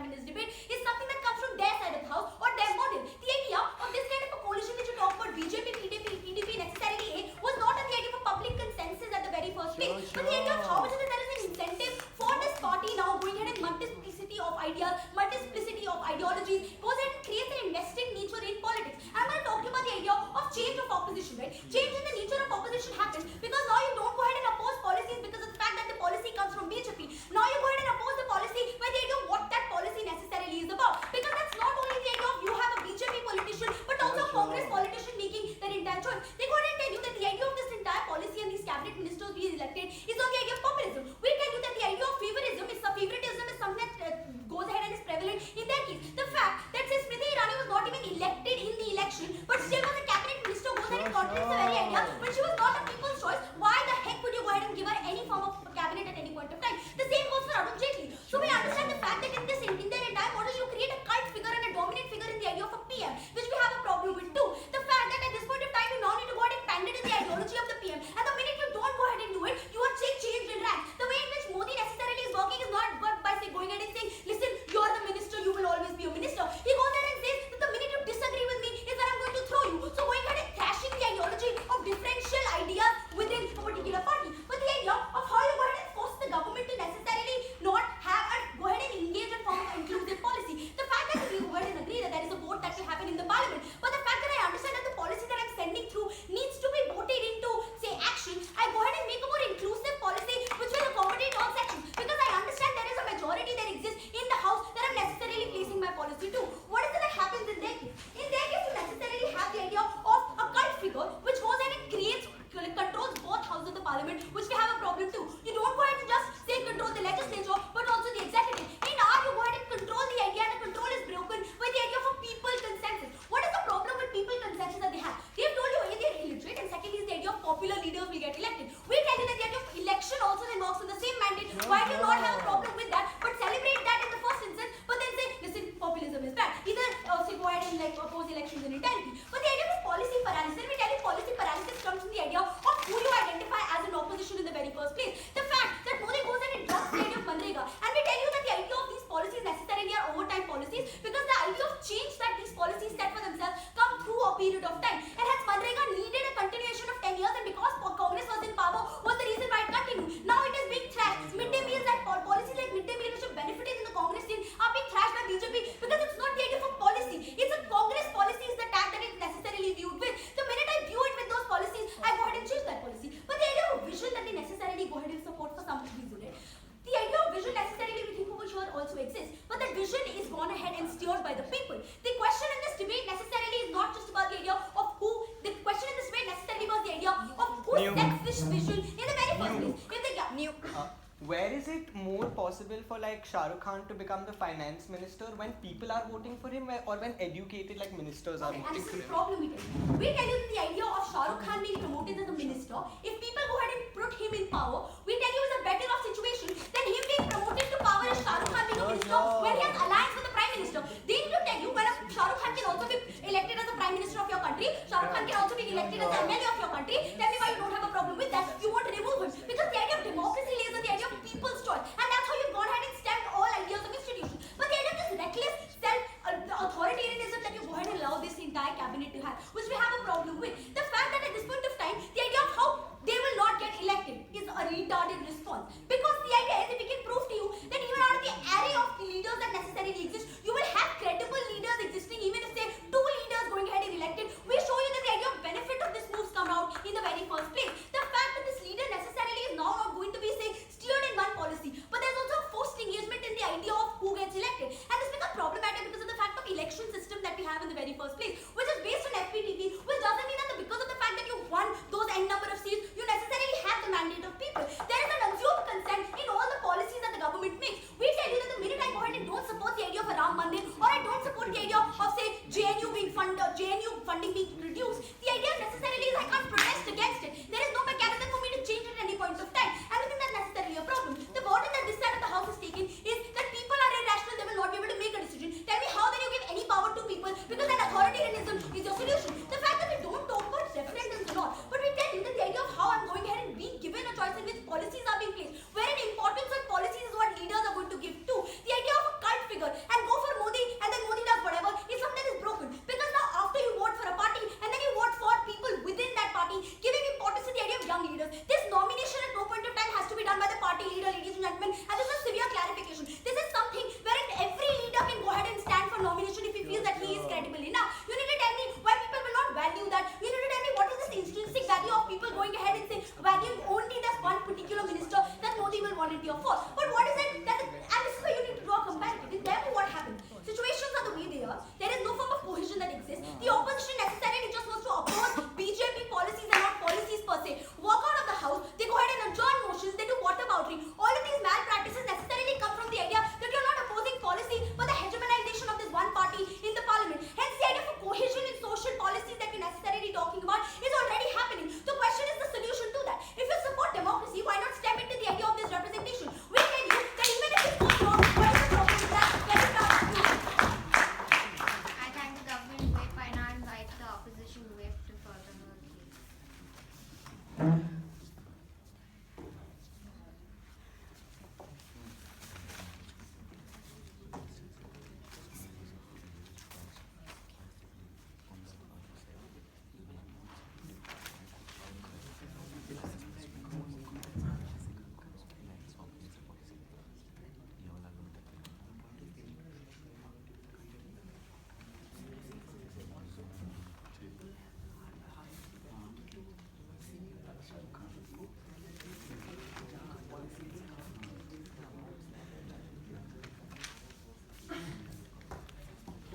time in this debate is something that comes from their side of the house or their model. The idea of this kind of a coalition which you talk about, BJP, PDP necessarily was not on the idea of a public consensus at the very first place, but the idea of how much of there is an incentive for this party now going ahead and multiplicity of ideas, multiplicity of ideologies, goes ahead and creates an invested nature in politics. I'm going to talk to you about the idea of change of opposition, right? Change in the nature of opposition happens because now you don't go ahead and oppose policies because of the fact that the policy comes from BJP. Now you go ahead and oppose the policy by the idea of what that policy necessarily is about. Because that's not only the idea of you have a BJP politician, but also a Congress politician making their entire choice. They go ahead and tell you that the idea of this entire policy and these cabinet ministers being elected is on the idea of populism. We tell you that the idea of favoritism is something that goes ahead and is prevalent in their case. The fact that since Smriti Irani was not even elected in the election, but still was a cabinet minister, goes ahead and contradicts the very idea. When she was not a people's choice, why the heck would you go ahead and give her any form of cabinet at any point of time? The same goes for Arun Jaitley. So we understand the fact that in their entire model, you create a cult figure and a dominant figure in the idea of a PM, which we have a problem with too. The fact that at this point of time, you now need to go ahead and pander to the ideology of the PM, and the minute you don't go ahead and do it, you are changed in rank. The way in which Modi necessarily is working is not by going ahead and saying, listen, you are the minister, you will always be a minister. He goes ahead and says that the minute you disagree with me is that I'm going to throw you. So going ahead and thrashing the ideology of differential ideas within a particular party. But the idea of how you go ahead and force the government to necessarily not have and go ahead and engage in form of inclusive policy. The fact that we go ahead and agree that there is a vote that will happen in the parliament, but the fact that I understand that the policy that I'm sending through needs to be voted into, say, action, I go ahead and make a more inclusive policy which will accommodate all sections. Because I understand there is a majority that exists in the house that I'm necessarily placing my policy to. What is it that happens in their case? In their case, you necessarily have the idea of a cult figure which goes ahead and controls both houses of the parliament, which we have a problem too. You don't go ahead and just say control the legislature, but also the executive. In our, you go ahead and control the idea, and the control is broken by the idea of a people consensus. What is the problem with people consensus that they have? They've told you A, they're illiterate, and secondly is the idea of popular leaders will get elected. We tell you that the idea of election also then works on the same mandate. Why do you not have a problem with that, but celebrate that in the first instance, but then say, listen, populism is bad. Either say go ahead and oppose elections in entirety. But the idea of policy paralysis, we tell you policy paralysis comes from the idea of who you identify as an opposition in the very first place. The fact that Modi goes ahead and drops the idea of Manrega, and we tell you that the idea of these policies necessarily are overtime policies because the idea of change that these policies set for themselves come through a period of time. And hence Manrega needed a continuation of 10 years, and because Congress was in power was the reason why it continued. Now it is being thrashed. Midday meals and policies like midday meal which have benefited in the Congress scene are being thrashed by BJP because it's not the idea of a policy. It's a Congress policy is the tag that it's necessarily viewed with. The minute I view it with those policies, I go ahead and change that policy. But the idea of vision that they necessarily go ahead and support for some reason, right? The idea of vision necessarily we think over sure also exists, but that vision is gone ahead and steered by the people. The question in this debate necessarily is not just about the idea of who. The question in this debate necessarily was the idea of who sets this vision in the very first place. If they Where is it more possible for like Shah Rukh Khan to become the finance minister when people are voting for him or when educated like ministers are voting and for this is him? the problem we tell you. We tell you that the idea of Shah Rukh Khan being promoted as a minister, if people go ahead and put him in power, we tell you is a better off situation than him being promoted to power as Shah Rukh Khan being a minister when he has alliance with the prime minister. They need to tell you when Shah Rukh Khan can also be elected as the prime minister of your country, Shah Rukh Khan can also be elected as the MLA of your country. Tell me why you don't have a problem with that. You want to remove him because the idea of democracy lays on the idea of people's choice, and that's how you've gone ahead and stamped all ideas of institutions. But the idea of this reckless authoritarianism that you go ahead and allow this entire cabinet to have, which we have a problem with. The fact that at this point of time, the idea of how they will not get elected is a retarded response. Because the idea is, if we can prove to you that even out of the array of leaders that necessarily exist, you will have credible leaders existing, even if say 2 leaders going ahead and elected, we show you that the idea of benefit of this moves come out in the very first place. The fact that this leader necessarily is now not going to be say steered in one policy, but there's also a forced engagement in the idea of who gets elected. And this becomes problematic because of the fact of election system that we have in the very first place, which is based on FPTP, which doesn't mean that because of the fact that you won those n number of seats, you necessarily have the mandate of people. There is an assumed consent in all the policies that the government makes. We tell you that the minute I go ahead and don't support the idea of a Ram Mandir, or I don't support the idea of say JNU funding being reduced, the idea necessarily is I can't protest against it. There is no mechanism for me to change it at any point of time. And I think that's necessarily a problem. The burden that this side of the house has taken is that people are irrational, they will not be able to make a decision. Tell me how then you give any power to people because then authoritarianism is your solution. The fact that we don't talk about referendums a lot, but we tell you that the idea of how I'm going ahead and being given a choice in which policies are being placed, where an importance on policies is what leaders are going to give to. The idea of a cult figure,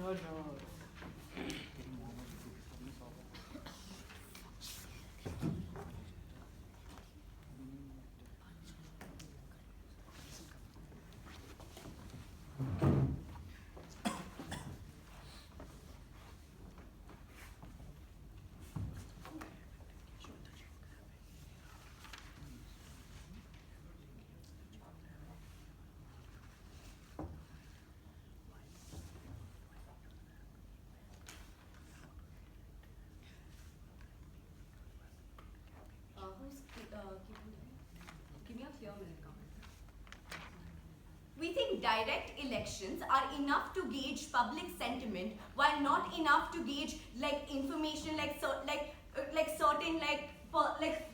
Oh no. Give me a clear minute, comment. We think direct elections are enough to gauge public sentiment, while not enough to gauge like information, like certain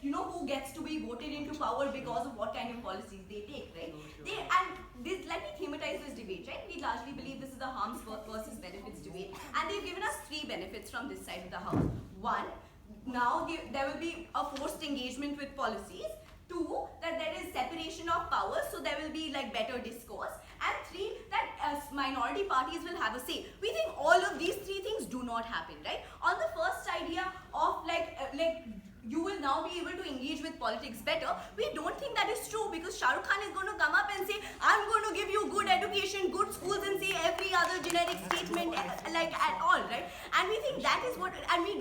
you know who gets to be voted into power because of what kind of policies they take, right? Let me thematize this debate, right? We largely believe this is a harms versus benefits debate, and they've given us 3 benefits from this side of the house. 1, now there will be a forced engagement with policies. 2, that there is separation of powers, so there will be like better discourse. And 3, that minority parties will have a say. We think all of these 3 things do not happen, right? On the first idea of you will now be able to engage with politics better, we don't think that is true, because Shah Rukh Khan is going to come up and say, I'm going to give you good education, good schools, and say every other generic statement at all, right? And we think that is what, and we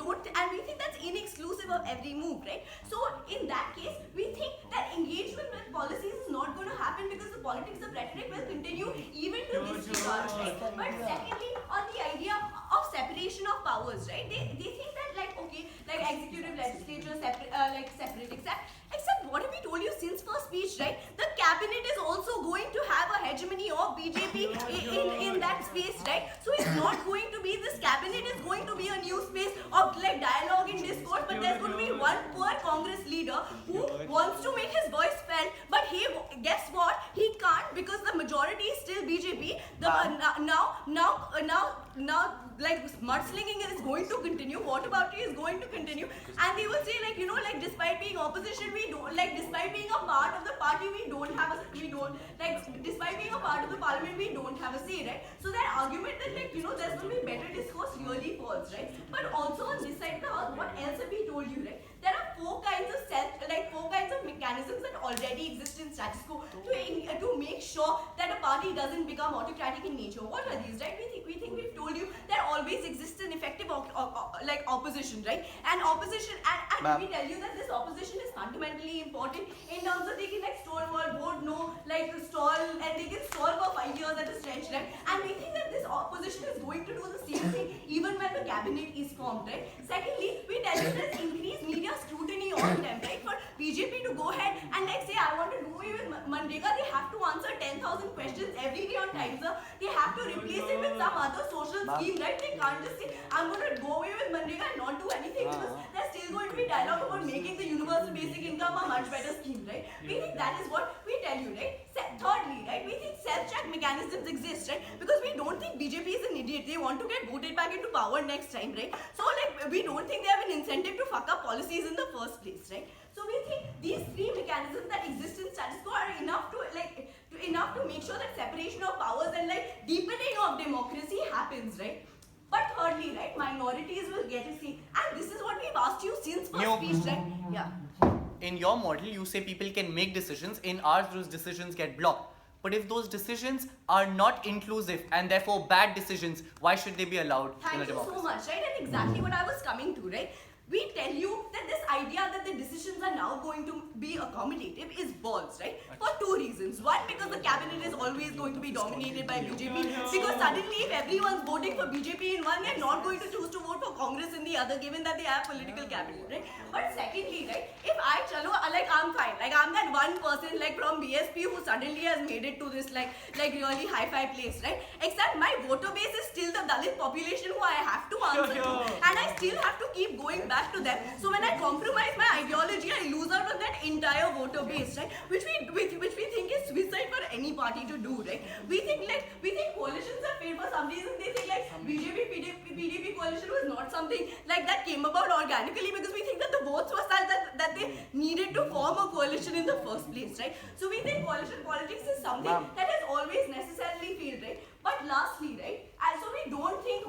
think that's inexclusive of every move, right? So in that case, we think that engagement with policies is not going to happen, because the politics of rhetoric will continue even to this regard, right? But secondly, on the idea of separation of powers, right? They think that executive, legislature, separate, except what have we told you since first speech, right? The cabinet is also going to have a hegemony of BJP in that space, right? So it's not going to be, this cabinet is going to be a new space of dialogue and discourse, but there's going to be one poor Congress leader who wants to make his voice felt, but guess what? He can't, because the majority is still BJP. Now, mudslinging is going to continue, whataboutery is going to continue, and they will say, despite being opposition, we don't, despite being a part of the party, despite being a part of the parliament, we don't have a say, right? So that argument that, there's going to be better discourse really falls, right? But also on this side of the house, what else have we told you, right? There are 4 kinds of mechanisms that already exist in status quo to make sure that a party doesn't become autocratic in nature. What are these, right? We think we've told you there always exists an effective opposition, right? And opposition, and we tell you that this opposition is fundamentally important in terms of they can stonewall, vote no, stall, and they can stall for 5 years at a stretch, right? And we think that this opposition is going to do the same thing even when the cabinet is formed, right? Secondly, we tell you there's increased media scrutiny on them, right? For BJP to go ahead and say, I want to do away with Manrega, they have to answer 10,000 questions every day on Times Up. They have to replace it with some other social scheme, right? They can't just say, I'm going to go away with Manrega and not do anything, because there's still going to be dialogue about making the universal basic income a much better scheme, right? We think that is what we tell you, right? Thirdly, right, we think self-check mechanisms exist, right? Because we don't think BJP is an idiot. They want to get voted back into power next time, right? So we don't think they have an incentive to fuck up policies in the first place, right? So we think these 3 mechanisms that exist in status quo are enough to make sure that separation of powers and deepening of democracy happens, right? But thirdly, right, minorities will get a say, and this is what we've asked you since first speech, right? Yeah. In your model, you say people can make decisions. In ours, those decisions get blocked. But if those decisions are not inclusive and therefore bad decisions, why should they be allowed in a democracy? Thank you so much, right? And exactly what I was coming to, right? We tell you that this idea that the decisions are now going to be accommodative is false, right? For 2 reasons. One, because the cabinet is always going to be dominated by BJP. Because suddenly, if everyone's voting for BJP in one, they're not going to choose to vote for Congress in the other, given that they have political capital, right? But secondly, right, if I'm fine. I'm that one person from BSP who suddenly has made it to this really hi-fi place, right? Except my voter base is still the Dalit population who I have to answer to, and I still have to keep going back to them. So when I compromise my ideology, I lose out on that entire voter base, right? Which we think is suicide for any party to do, right? We think coalitions are paid for some reason. They think BJP PDP coalition was not something that came about organically, because we think that the votes were such that they needed to form a coalition in the first place, right? So we think coalition politics is something that has always necessarily failed, right? But lastly, right, so we don't think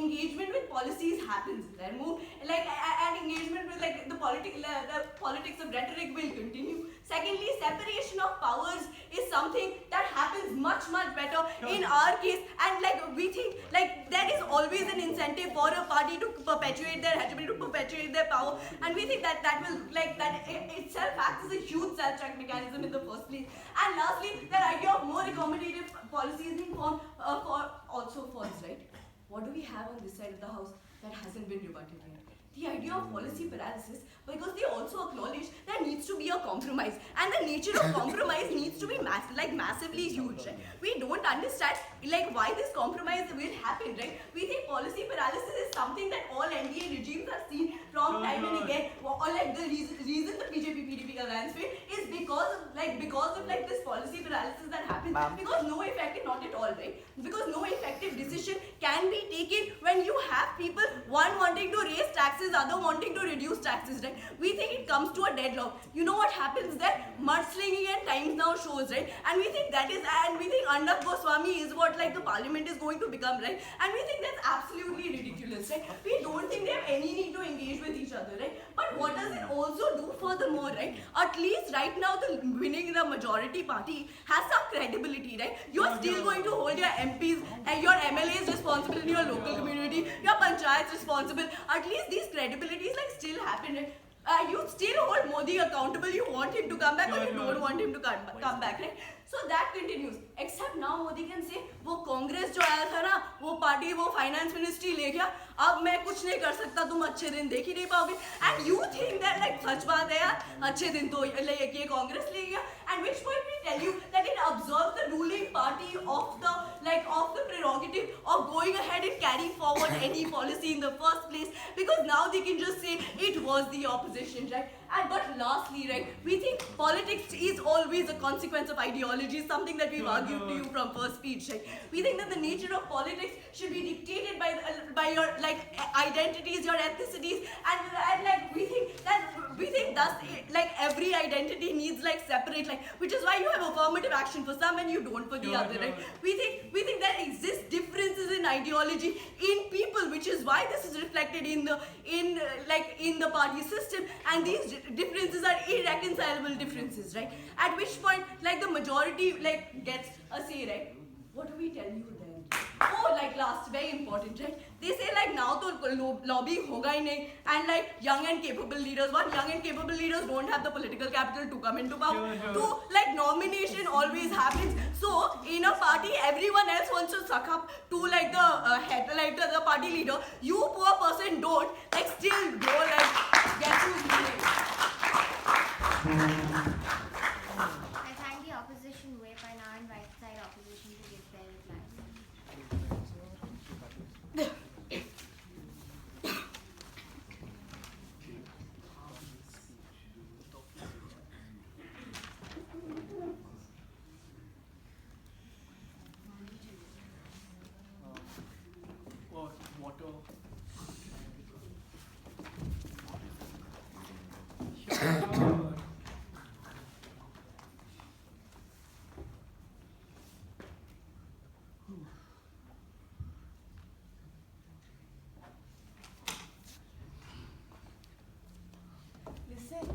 engagement with policies happens. Right? And engagement with like the politics of rhetoric will continue. Secondly, separation of powers is something that happens much better in our case, and like we think like there is always an incentive for a party to perpetuate their hegemony, to perpetuate their power, and we think that that will like that itself acts as a huge self-check mechanism in the first place. And lastly, the idea of more accommodative policies being formed also falls, right? What do we have on this side of the house that hasn't been rebutted yet? The idea of policy paralysis, because they also acknowledge there needs to be a compromise, and the nature of compromise needs to be massively huge. Right? We don't understand like why this compromise will happen. Right? We think policy paralysis is something that all NDA regimes have seen from time and again. Or like the reason the BJP-PDP alliance failed is because of this policy paralysis that happens. Because no effective, not at all, right? Because no effective decision can be taken when you have people, one wanting to raise taxes, other wanting to reduce taxes, right? We think it comes to a deadlock. You know what happens there? Mudslinging and Times Now shows, right? And we think Arnab Goswami is what like the parliament is going to become, right? And we think that's absolutely ridiculous, right? We don't think they have any need to engage with each other, right? But what does it also do furthermore, right? At least right now winning the majority party has some credibility, right? You're still going to hold your MPs and your MLAs responsible in your local community, your panchayats responsible. At least these credibilities like still happen, right? You still hold Modi accountable. You want him to come back, or you don't want him to come back, right? So that continues. Except now Modi can say, वो कांग्रेस जो आया था ना, वो party वो finance ministry ले गया, अब मैं कुछ नहीं कर सकता, तुम अच्छे दिन देख ही नहीं पाओगे. And you think that like सच बात है यार, अच्छे दिन तो ये कांग्रेस ले गया. And which point we tell you that it absorbs the ruling party of the prerogative of going ahead and carrying forward any policy in the first place, because now they can just say it was the opposition, right? But lastly, right, we think politics is always a consequence of ideology, something that we've argued to you from first speech, right? We think that the nature of politics should be dictated by your like identities, your ethnicities, and like we think thus like every identity needs like separate, like, which is why you have affirmative action for some and you don't for the other, right? We think there exist differences in ideology in people, which is why this is reflected in the party system, and these differences are irreconcilable differences, right? At which point like the majority like gets a say, right? What do we tell you then? Oh, like last, very important, right? They say like now to lobbying hoga hi nahi, and like young and capable leaders don't have the political capital to come into power. Two, like nomination always happens. So in a party, everyone else wants to suck up to like the head, like the party leader. You poor person don't, like still go like get who's winning. I thank the opposition whip. I now invite side opposition to give their replies. Water. Listen.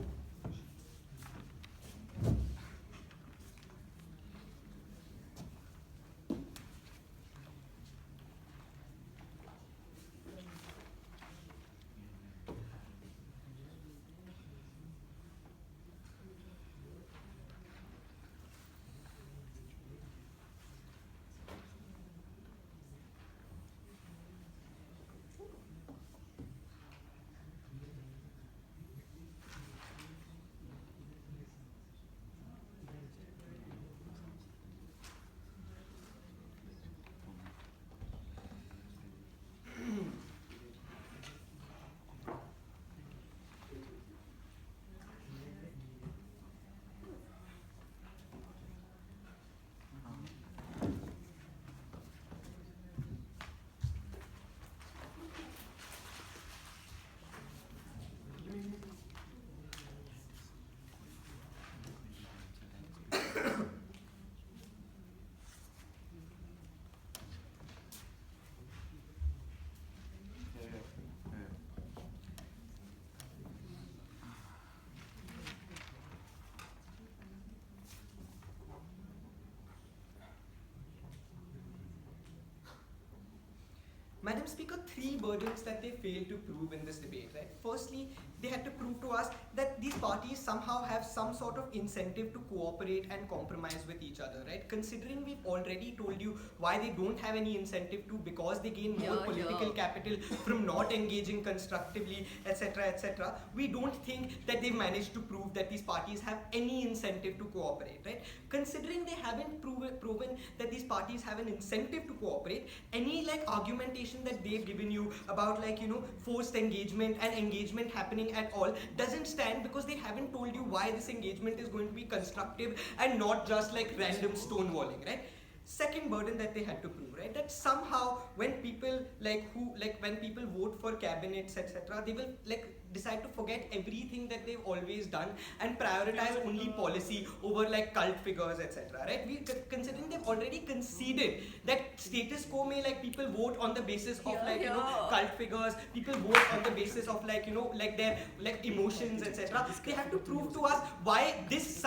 Madam Speaker, three burdens that they failed to prove in this debate, right? Firstly, they had to prove to us that these parties somehow have some sort of incentive to cooperate and compromise with each other, right? Considering we've already told you why they don't have any incentive to, because they gain more political capital from not engaging constructively, etc., etc. We don't think that they've managed to prove that these parties have any incentive to cooperate, right? Considering they haven't proven that these parties have an incentive to cooperate, any like argumentation that they've given you about like, you know, forced engagement and engagement happening at all doesn't stand, because they haven't told you why this engagement is going to be constructive and not just like random stonewalling, right? Second burden that they had to prove, right, that somehow when people when people vote for cabinets, etc., they will like decide to forget everything that they've always done and prioritize only policy over like cult figures, etc., right? We considering they've already conceded that status quo may like people vote on the basis of like, you know, cult figures, people vote on the basis of like, you know, like their like emotions, etc. They have to prove to us why this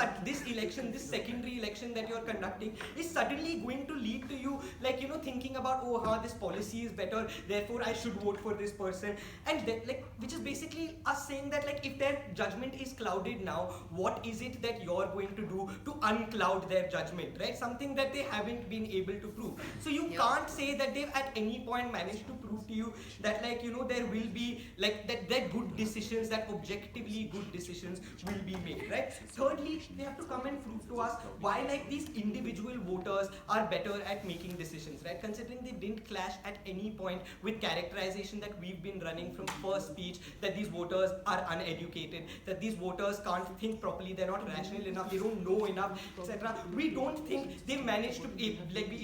election, this secondary election that you're conducting is suddenly going to lead to you like, you know, thinking about, oh, this policy is better, therefore I should vote for this person, and then, like, which is basically us saying that like if their judgment is clouded now, what is it that you're going to do to uncloud their judgment, right? Something that they haven't been able to prove. So you can't say that they've at any point managed to prove to you that like, you know, there will be like that good decisions, that objectively good decisions will be made, right? Thirdly, they have to come and prove to us why like these individual voters are better at making decisions, right? Considering they didn't clash at any point with characterization that we've been running from first speech, that these voters are uneducated, that these voters can't think properly, they're not rational enough, they don't know enough, etc. We don't think they managed to be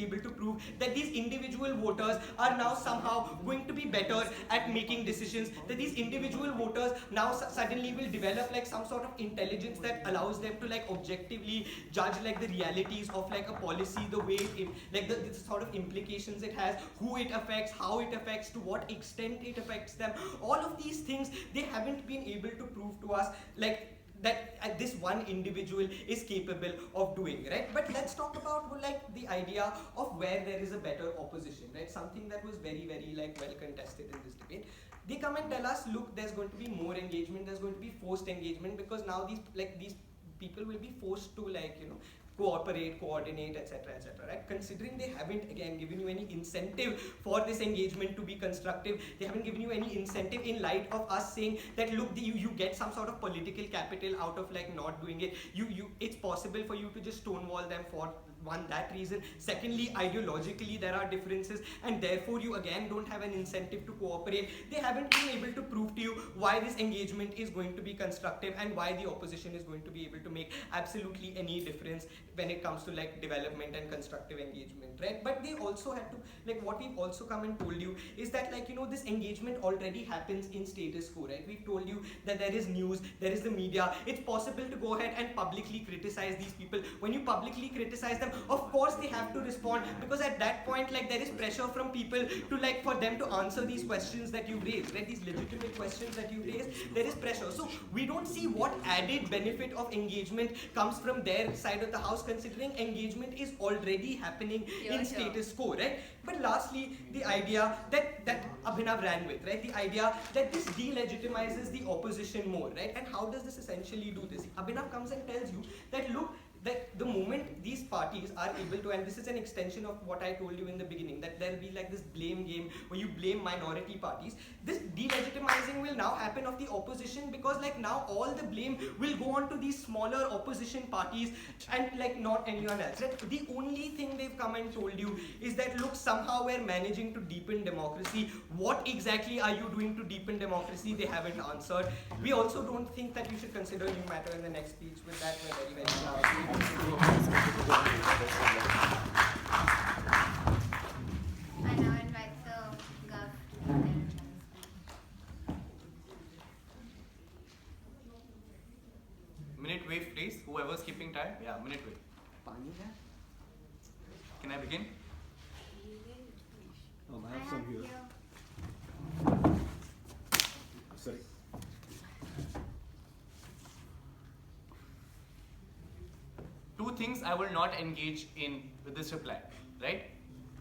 able to prove that these individual voters are now somehow going to be better at making decisions, that these individual voters now suddenly will develop like some sort of intelligence that allows them to like objectively judge like the realities of like a policy, the way it, like the sort of implications it has, who it affects, how it affects, to what extent it affects them. All of these things they haven't been able to prove to us like that this one individual is capable of doing, right? But let's talk about like the idea of where there is a better opposition, right? Something that was very, very like well contested in this debate. They come and tell us, look, there's going to be more engagement, there's going to be forced engagement, because now these people will be forced to like, you know, cooperate, coordinate, etc., etc., right? Considering they haven't again given you any incentive for this engagement to be constructive, they haven't given you any incentive in light of us saying that look, you get some sort of political capital out of like not doing it. It's possible for you to just stonewall them for that reason. Secondly, ideologically there are differences, and therefore you again don't have an incentive to cooperate. They haven't been able to prove to you why this engagement is going to be constructive and why the opposition is going to be able to make absolutely any difference when it comes to like development and constructive engagement, right? But they also had to, like, what we've also come and told you is that like, you know, this engagement already happens in status quo, right? We've told you that there is news, there is the media. It's possible to go ahead and publicly criticize these people. When you publicly criticize them, of course they have to respond, because at that point like there is pressure from people to like for them to answer these questions that you raised, right? These legitimate questions that you raised, there is pressure. So we don't see what added benefit of engagement comes from their side of the house, considering engagement is already happening in status quo, right? But lastly, the idea that Abhinav ran with, right? The idea that this delegitimizes the opposition more, right? And how does this essentially do this? Abhinav comes and tells you that look, that the moment these parties are able to, and this is an extension of what I told you in the beginning, that there'll be like this blame game where you blame minority parties, this delegitimizing will now happen of the opposition, because like now all the blame will go on to these smaller opposition parties and like not anyone else, right? The only thing they've come and told you is that look, somehow we're managing to deepen democracy. What exactly are you doing to deepen democracy? They haven't answered. We also don't think that you should consider new matter in the next speech. With that, we're very, very sorry. I now invite the Gov to Minute wait, please. Whoever's keeping time. Yeah, minute wait. Can I begin? Oh, I have some here. Sorry. Two things I will not engage in with this reply, right?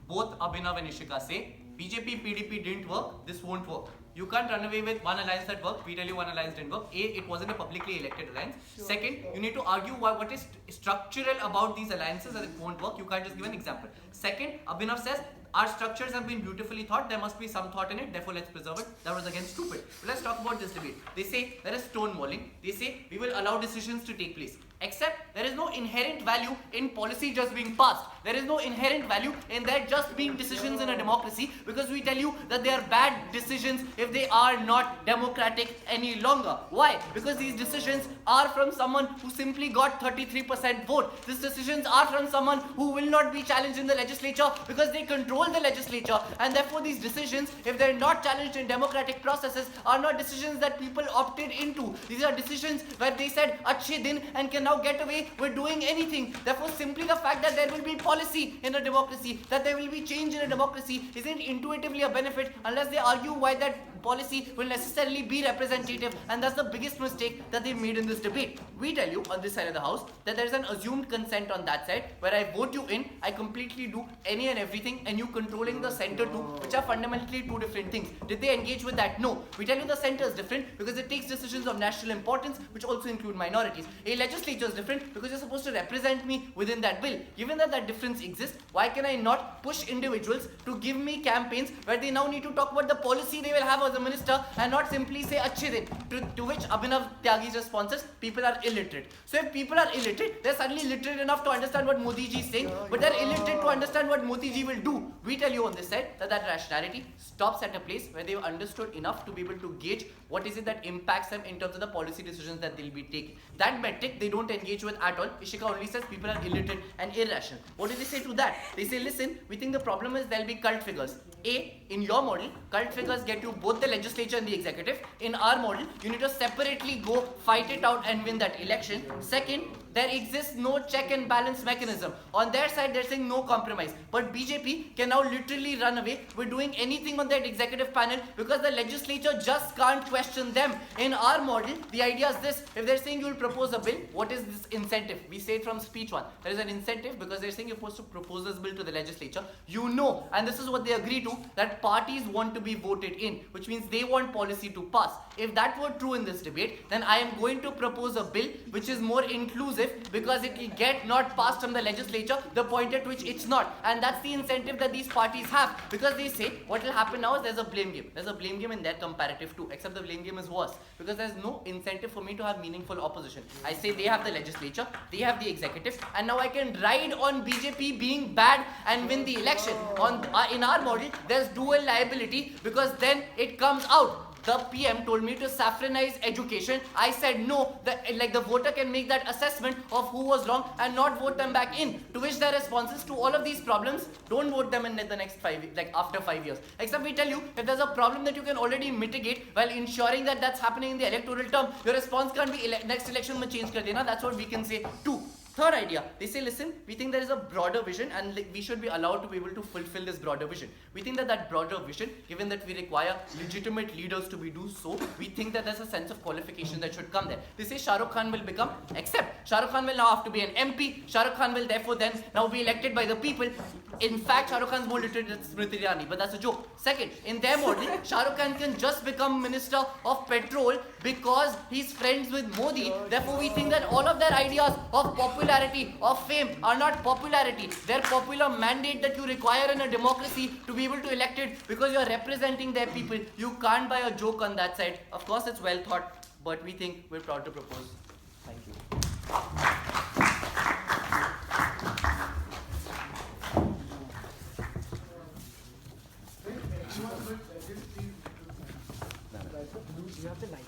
Both Abhinav and Ishika say BJP, PDP didn't work, this won't work. You can't run away with one alliance that worked. We tell you one alliance didn't work. A, it wasn't a publicly elected alliance. Sure. Second, you need to argue what is structural about these alliances that it won't work. You can't just give an example. Second, Abhinav says, our structures have been beautifully thought. There must be some thought in it. Therefore, let's preserve it. That was again stupid. But let's talk about this debate. They say there is stonewalling. They say we will allow decisions to take place. Except there is no inherent value in policy just being passed. There is no inherent value in there just being decisions in a democracy, because we tell you that they are bad decisions if they are not democratic any longer. Why? Because these decisions are from someone who simply got 33% vote. These decisions are from someone who will not be challenged in the legislature because they control the legislature, and therefore these decisions, if they're not challenged in democratic processes, are not decisions that people opted into. These are decisions where they said achhe din and can now get away with doing anything. Therefore, simply the fact that there will be policy in a democracy, that there will be change in a democracy, isn't intuitively a benefit unless they argue why that policy will necessarily be representative, and that's the biggest mistake that they made in this debate. We tell you on this side of the house that there is an assumed consent on that side, where I vote you in, I completely do any and everything, and you controlling the center too, which are fundamentally two different things. Did they engage with that? No. We tell you the center is different because it takes decisions of national importance, which also include minorities. A legislature is different because you're supposed to represent me within that bill. Given that that difference exists, why can I not push individuals to give me campaigns where they now need to talk about the policy they will have as a minister and not simply say achhe din? To which Abhinav Tyagi's response is, people are illiterate. So if people are illiterate, they're suddenly literate enough to understand what Modi ji is saying, but they're illiterate to understand what Modi ji will do. We tell you on this side that that rationality stops at a place where they've understood enough to be able to gauge what is it that impacts them in terms of the policy decisions that they'll be taking. That metric they don't engage with at all. Ishika only says people are illiterate and irrational. What do they say to that? They say, listen, we think the problem is there'll be cult figures. A, in your model, cult figures get you both the legislature and the executive. In our model, you need to separately go fight it out and win that election. Second, there exists no check and balance mechanism. On their side, they're saying no compromise. But BJP can now literally run away with doing anything on that executive panel because the legislature just can't question them. In our model, the idea is this. If they're saying you will propose a bill, what is this incentive? We say it from speech one. There is an incentive because they're saying you're supposed to propose this bill to the legislature. You know, and this is what they agree to, that parties want to be voted in, which means they want policy to pass. If that were true in this debate, then I am going to propose a bill which is more inclusive because it will get not passed from the legislature, the point at which it's not. And that's the incentive that these parties have, because they say what will happen now is there's a blame game. There's a blame game in their comparative too, except the blame game is worse because there's no incentive for me to have meaningful opposition. I say they have the legislature, they have the executive, and now I can ride on BJP being bad and win the election. In our model, there's dual liability because then it comes out. The PM told me to saffronize education. I said no, the voter can make that assessment of who was wrong and not vote them back in. To which their responses to all of these problems, don't vote them in the next 5 years, after 5 years. Except we tell you, if there's a problem that you can already mitigate while ensuring that that's happening in the electoral term, your response can't be next election mein change kar dena. That's what we can say too. Third idea, they say, listen, we think there is a broader vision and we should be allowed to be able to fulfill this broader vision. We think that that broader vision, given that we require legitimate leaders to do so, we think that there's a sense of qualification that should come there. They say Shah Rukh Khan will become, except Shah Rukh Khan will now have to be an MP, Shah Rukh Khan will therefore then now be elected by the people. In fact, Shah Rukh Khan is more literate than Smriti Irani, but that's a joke. Second, in their model, Shah Rukh Khan can just become Minister of Petrol because he's friends with Modi. Therefore, we think that all of their ideas of popularity, of fame are not popularity. They're popular mandate that you require in a democracy to be able to elect it because you're representing their people. You can't buy a joke on that side. Of course, it's well thought, but we think we're proud to propose. Thank you. You have the light.